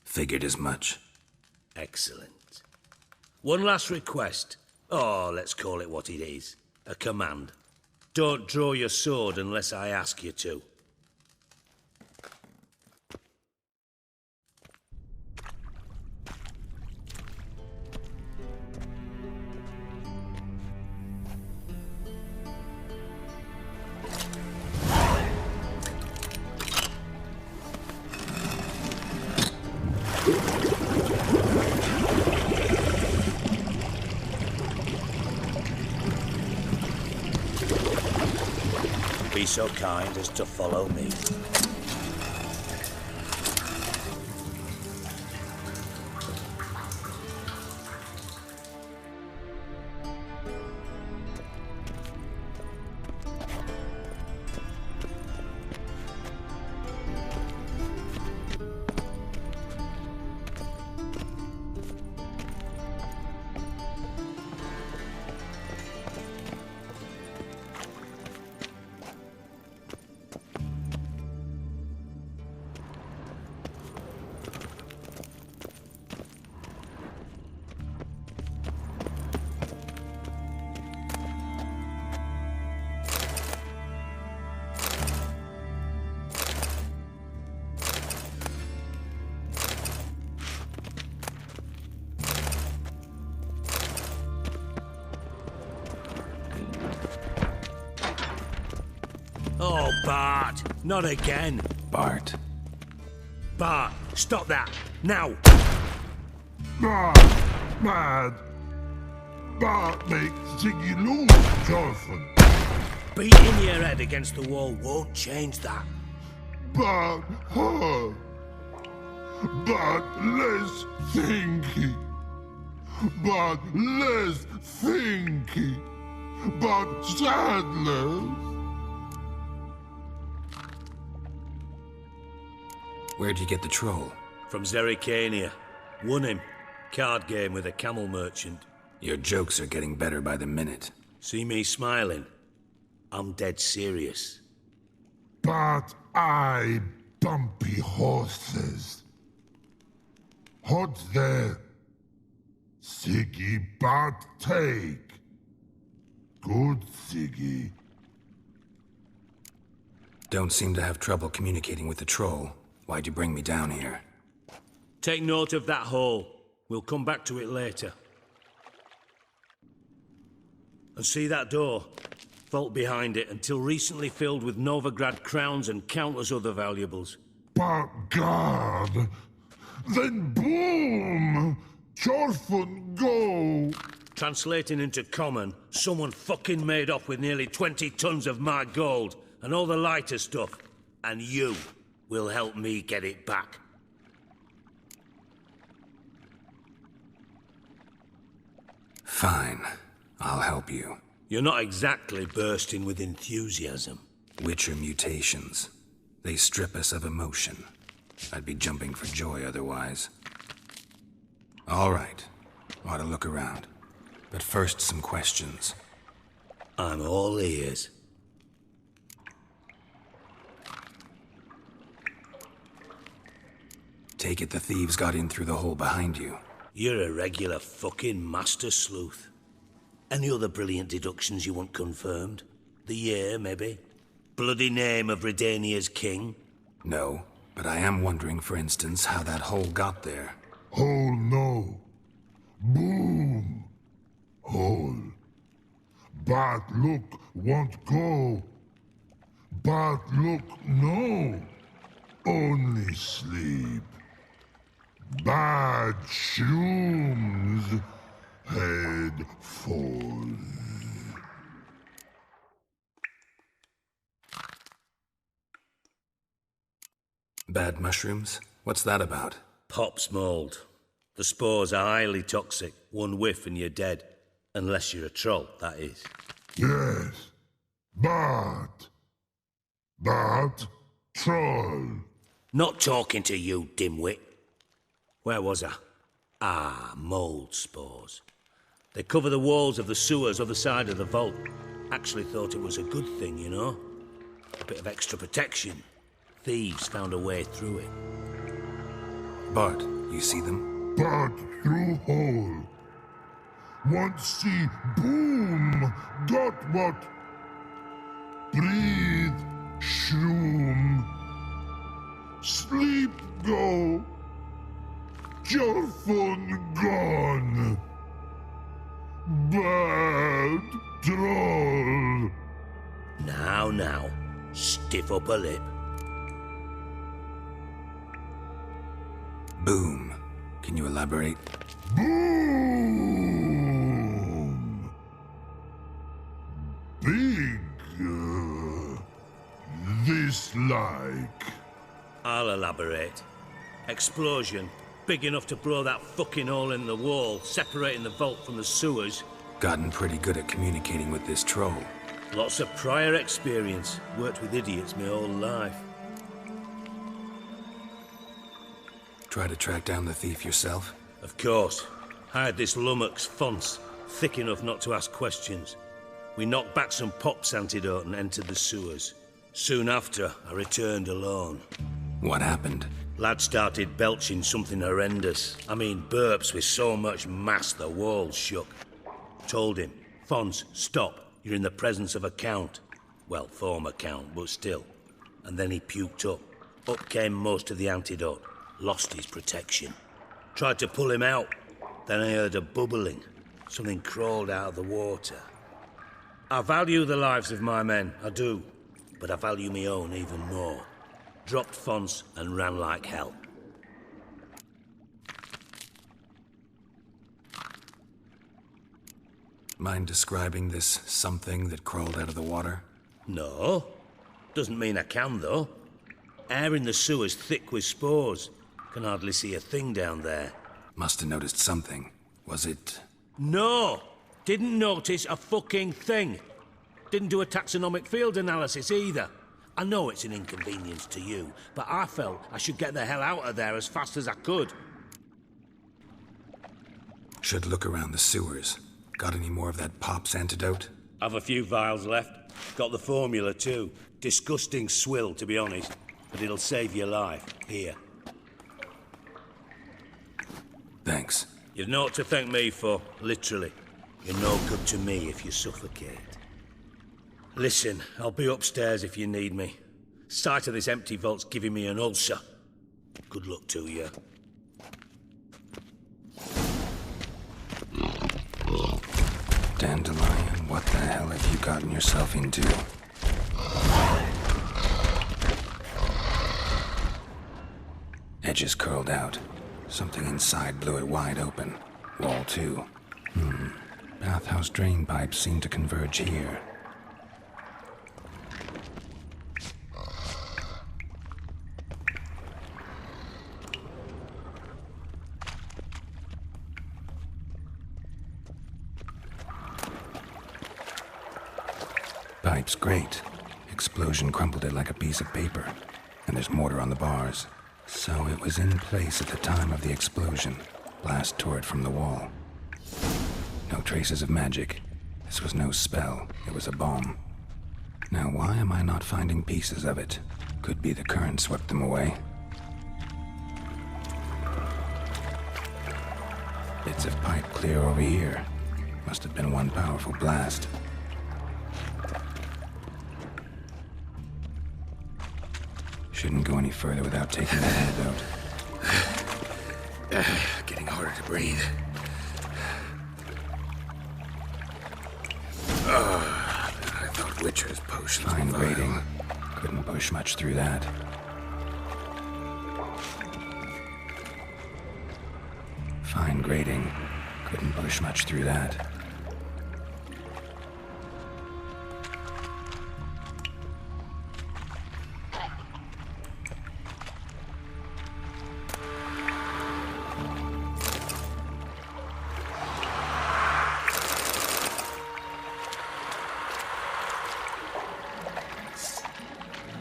Figured as much.
Excellent. One last request. Oh, let's call it what it is. A command. Don't draw your sword unless I ask you to. Be so kind as to follow me. Oh, Bart! Not again!
Bart.
Bart, stop that! Now!
Bad. Bart makes Ziggy lose, Jonathan.
Beating your head against the wall won't change that.
Bart hurt. Bart less thinky. Bart less thinky. Bart sadness.
Where'd you get the troll?
From Zerrikania. Won him. Card game with a camel merchant.
Your jokes are getting better by the minute.
See me smiling? I'm dead serious.
But I bumpy horses. Hot there. Siggy Bart take. Good Siggy.
Don't seem to have trouble communicating with the troll. Why'd you bring me down here?
Take note of that hole. We'll come back to it later. And see that door? Vault behind it, until recently filled with Novigrad crowns and countless other valuables.
But God! Then boom! Chorfun go!
Translating into common, someone fucking made off with nearly 20 tons of my gold, and all the lighter stuff. And you will help me get it back.
Fine. I'll help you.
You're not exactly bursting with enthusiasm.
Witcher mutations. They strip us of emotion. I'd be jumping for joy otherwise. All right. Ought to look around. But first, some questions.
I'm all ears.
Take it the thieves got in through the hole behind you.
You're a regular fucking master sleuth. Any other brilliant deductions you want confirmed? The year, maybe? Bloody name of Redania's king?
No, but I am wondering, for instance, how that hole got there.
Hole no. Boom. Hole. But look won't go. But look no. Only sleep. Bad shoes. Head falls.
Bad mushrooms? What's that about?
Pop's mold. The spores are highly toxic. One whiff and you're dead. Unless you're a troll, that is.
Yes. But troll.
Not talking to you, dimwit. Where was I? Ah, mold spores. They cover the walls of the sewers other side of the vault. Actually thought it was a good thing, you know? A bit of extra protection. Thieves found a way through it.
Bart, you see them?
Bart through hole. Want see boom. Got what? breathe, shroom. Sleep go. Your fun gone. Bad troll.
Now, stiff up a lip.
Boom. Can you elaborate?
Boom. Big. This like.
I'll elaborate. Explosion, big enough to blow that fucking hole in the wall, separating the vault from the sewers.
Gotten pretty good at communicating with this troll.
Lots of prior experience. Worked with idiots my whole life.
Try to track down the thief yourself?
Of course. Hired this lummox Fonce, thick enough not to ask questions. We knocked back some Pop's antidote and entered the sewers. Soon after, I returned alone.
What happened?
Lad started belching something horrendous. I mean, burps with so much mass the walls shook. Told him, Fonce, stop. You're in the presence of a count. Well, former count, but still. And then he puked up. Up came most of the antidote. Lost his protection. Tried to pull him out. Then I heard a bubbling. Something crawled out of the water. I value the lives of my men, I do. But I value my own even more. Dropped Fonce and ran like hell.
Mind describing this something that crawled out of the water?
No. Doesn't mean I can, though. Air in the sewer's thick with spores. Can hardly see a thing down there.
Must have noticed something. Was it...
No! Didn't notice a fucking thing. Didn't do a taxonomic field analysis either. I know it's an inconvenience to you, but I felt I should get the hell out of there as fast as I could.
Should look around the sewers. Got any more of that Pop's antidote?
I've a few vials left. Got the formula too. Disgusting swill, to be honest. But it'll save your life. Here.
Thanks.
You've naught to thank me for, literally. You're no good to me if you suffocate. Listen, I'll be upstairs if you need me. Sight of this empty vault's giving me an ulcer. Good luck to you.
Dandelion, what the hell have you gotten yourself into? Edges curled out. Something inside blew it wide open. Wall too. Bathhouse drain pipes seem to converge here. Pipe's great. Explosion crumpled it like a piece of paper. And there's mortar on the bars. So it was in place at the time of the explosion. Blast tore it from the wall. No traces of magic. This was no spell. It was a bomb. Now why am I not finding pieces of it? Could be the current swept them away. Bits of pipe clear over here. Must have been one powerful blast. Shouldn't go any further without taking the antidote.
Getting harder to breathe. I thought Witcher's potions
Fine
were
grating. Couldn't push much through that. Fine grating. Couldn't push much through that.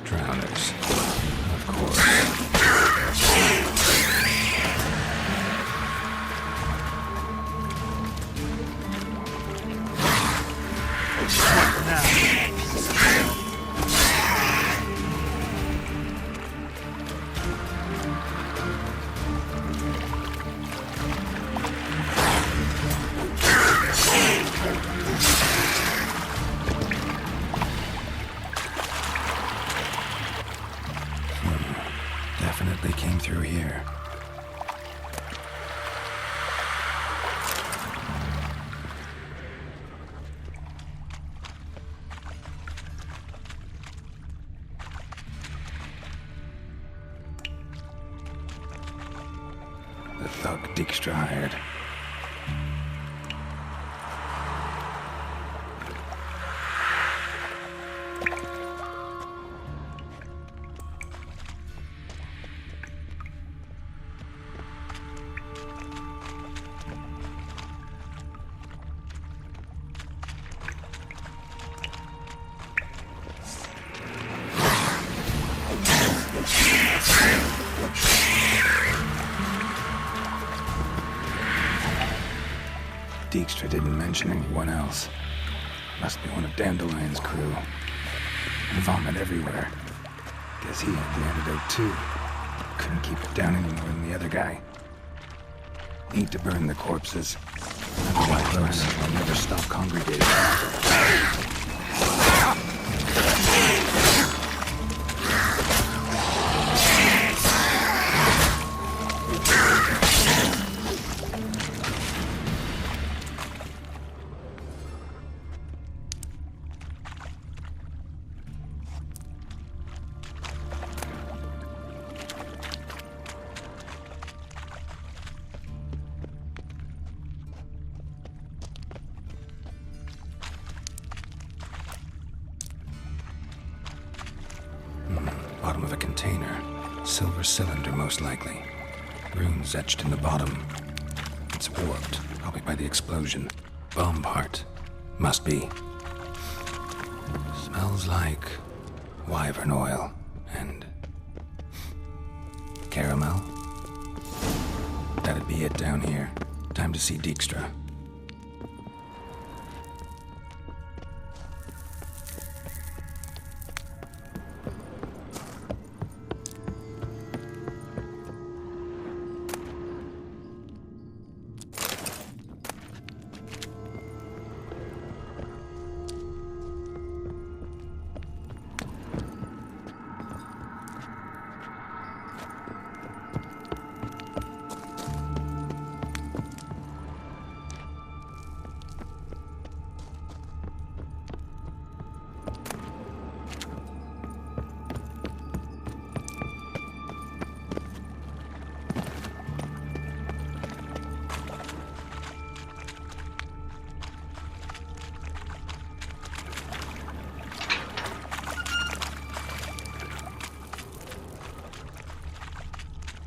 Drowners. Of course. Definitely came through here. The thug Dijkstra hired. Dijkstra didn't mention anyone else. Must be one of Dandelion's crew. Vomit everywhere. Guess he had the antidote too. Couldn't keep it down any more than the other guy. Need to burn the corpses. Otherwise, Flores will never stop congregating. Bottom of a container. Silver cylinder, most likely. Runes etched in the bottom. It's warped, probably by the explosion. Bomb part. Must be. Smells like wyvern oil and caramel. That'd be it down here. Time to see Dijkstra.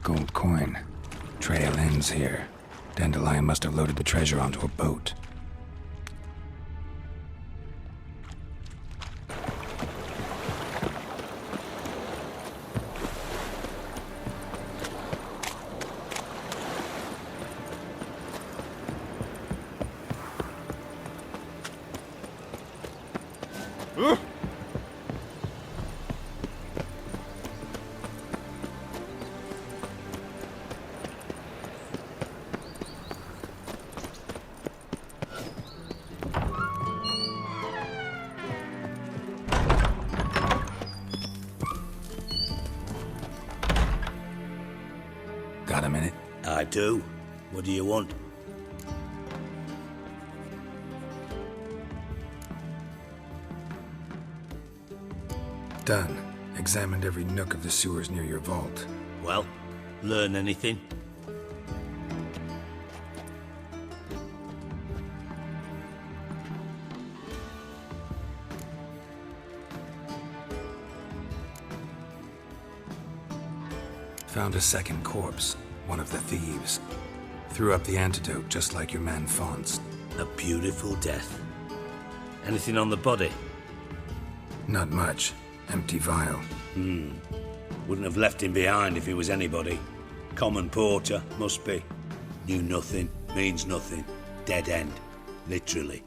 Gold coin. Trail ends here. Dandelion must have loaded the treasure onto a boat. Got a minute?
I do. What do you want?
Done. Examined every nook of the sewers near your vault.
Well, learn anything?
Found a second corpse, one of the thieves. Threw up the antidote just like your man Fonz.
A beautiful death. Anything on the body?
Not much. Empty vial.
Wouldn't have left him behind if he was anybody. Common porter, must be. Knew nothing, means nothing. Dead end. Literally.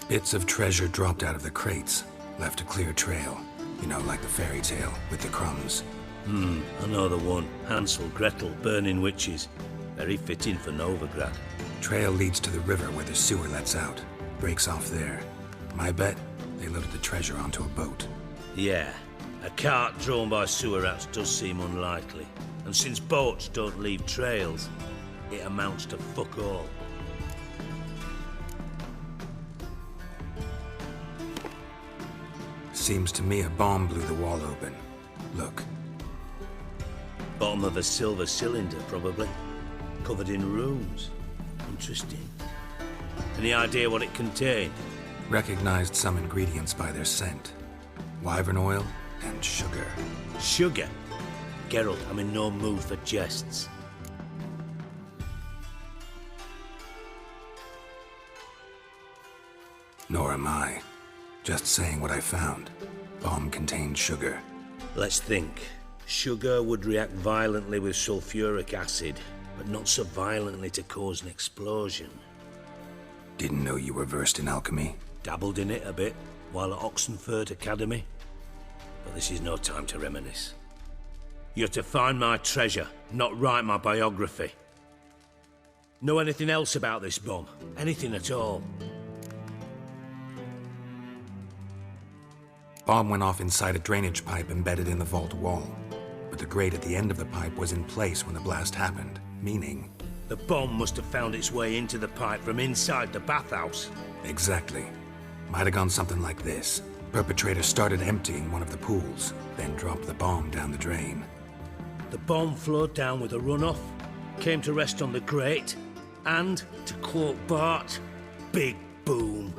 Bits of treasure dropped out of the crates. Left a clear trail. You know, like the fairy tale, with the crumbs.
I know the one. Hansel, Gretel, burning witches. Very fitting for Novigrad.
Trail leads to the river where the sewer lets out. Breaks off there. My bet, They loaded the treasure onto a boat.
Yeah, a cart drawn by sewer rats does seem unlikely. And since boats don't leave trails, it amounts to fuck all.
Seems to me a bomb blew the wall open. Look.
Bottom of a silver cylinder, probably. Covered in runes. Interesting. Any idea what it contained?
Recognized some ingredients by their scent. Wyvern oil and sugar.
Sugar? Geralt, I'm in no mood for jests.
Nor am I. Just saying what I found. Bomb contained sugar.
Let's think. Sugar would react violently with sulfuric acid, but not so violently to cause an explosion.
Didn't know you were versed in alchemy.
Dabbled in it a bit while at Oxenford Academy. But this is no time to reminisce. You're to find my treasure, not write my biography. Know anything else about this bomb? Anything at all?
Bomb went off inside a drainage pipe embedded in the vault wall. But the grate at the end of the pipe was in place when the blast happened, meaning...
The bomb must have found its way into the pipe from inside the bathhouse.
Exactly. Might have gone something like this. Perpetrator started emptying one of the pools, then dropped the bomb down the drain.
The bomb flowed down with a runoff, came to rest on the grate, and, to quote Bart, big boom.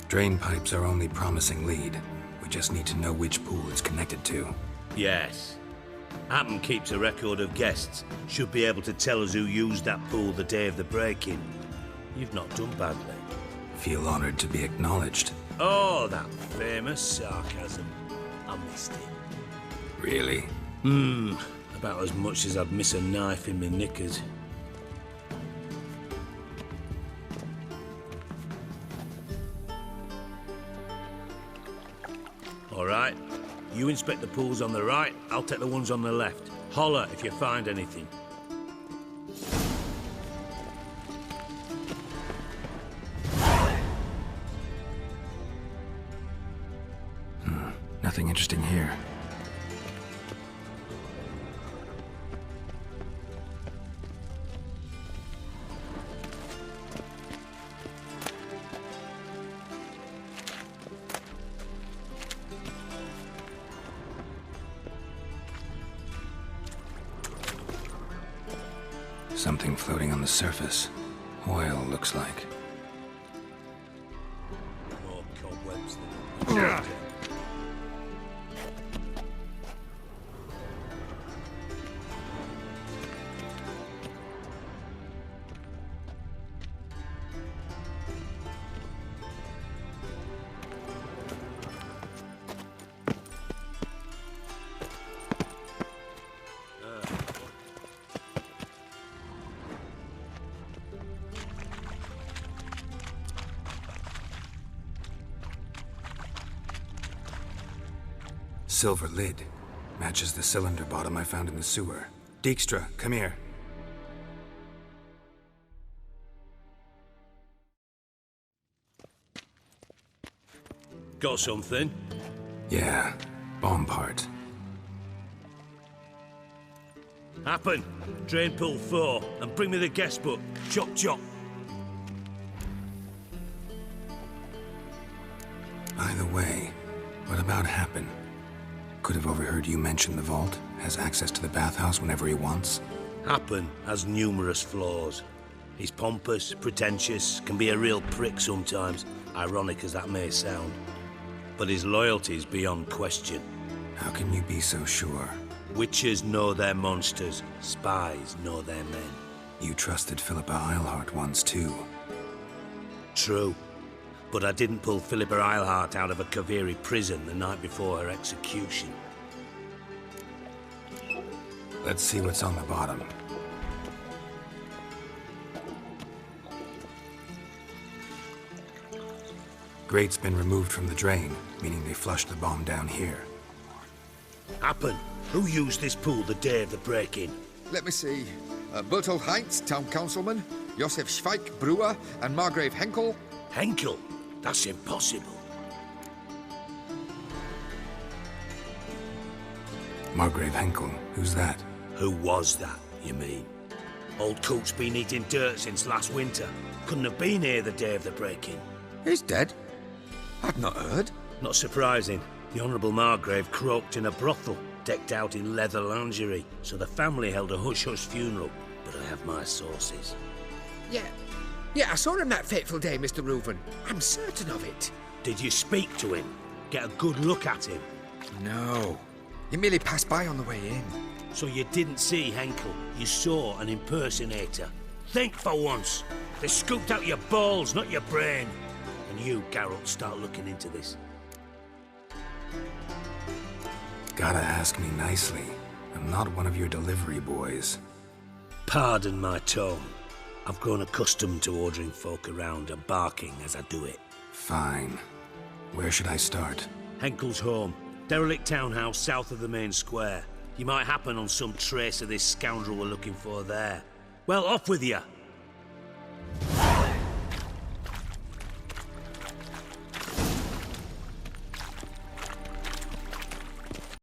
Drain pipes are only promising lead. We just need to know which pool it's connected to.
Yes. Happen keeps a record of guests. Should be able to tell us who used that pool the day of the break-in. You've not done badly.
Feel honored to be acknowledged.
Oh, that famous sarcasm. I missed it.
Really?
About as much as I'd miss a knife in my knickers. All right. You inspect the pools on the right, I'll take the ones on the left. Holler if you find anything.
Nothing interesting here. Something floating on the surface. Oil, looks like.
More cobwebs
Yeah. Silver lid. Matches the cylinder bottom I found in the sewer. Dijkstra, come here.
Got something?
Yeah, bomb part.
Happen. Drain pool 4, and bring me the guest book. Chop chop.
By the way, what about Happen? Could have overheard you mention the vault. Has access to the bathhouse whenever he wants.
Happen has numerous flaws. He's pompous, pretentious, can be a real prick sometimes, ironic as that may sound. But his loyalty is beyond question.
How can you be so sure?
Witches know their monsters, spies know their men.
You trusted Philippa Eilhart once too.
True. But I didn't pull Philippa Eilhart out of a Kaviri prison the night before her execution.
Let's see what's on the bottom. Grate's been removed from the drain, meaning they flushed the bomb down here.
Happen. Who used this pool the day of the break-in?
Let me see. Bertolt Heinz, town councilman, Josef Schweik, brewer, and Margrave Henkel.
Henkel?
That's impossible.
Margrave Henkel, who's that?
Who was that, you mean? Old Coot's been eating dirt since last winter. Couldn't have been here the day of the break-in.
He's dead? I've not heard.
Not surprising. The Honourable Margrave croaked in a brothel, decked out in leather lingerie, so the family held a hush-hush funeral. But I have my sources.
Yeah, I saw him that fateful day, Mr. Reuven. I'm certain of it.
Did you speak to him? Get a good look at him?
No. He merely passed by on the way in.
So you didn't see Henkel, you saw an impersonator. Think for once. They scooped out your balls, not your brain. And you, Geralt, start looking into this.
Gotta ask me nicely. I'm not one of your delivery boys.
Pardon my tone. I've grown accustomed to ordering folk around and barking as I do it.
Fine. Where should I start?
Henkel's home. Derelict townhouse south of the main square. You might happen on some trace of this scoundrel we're looking for there. Well, off with you.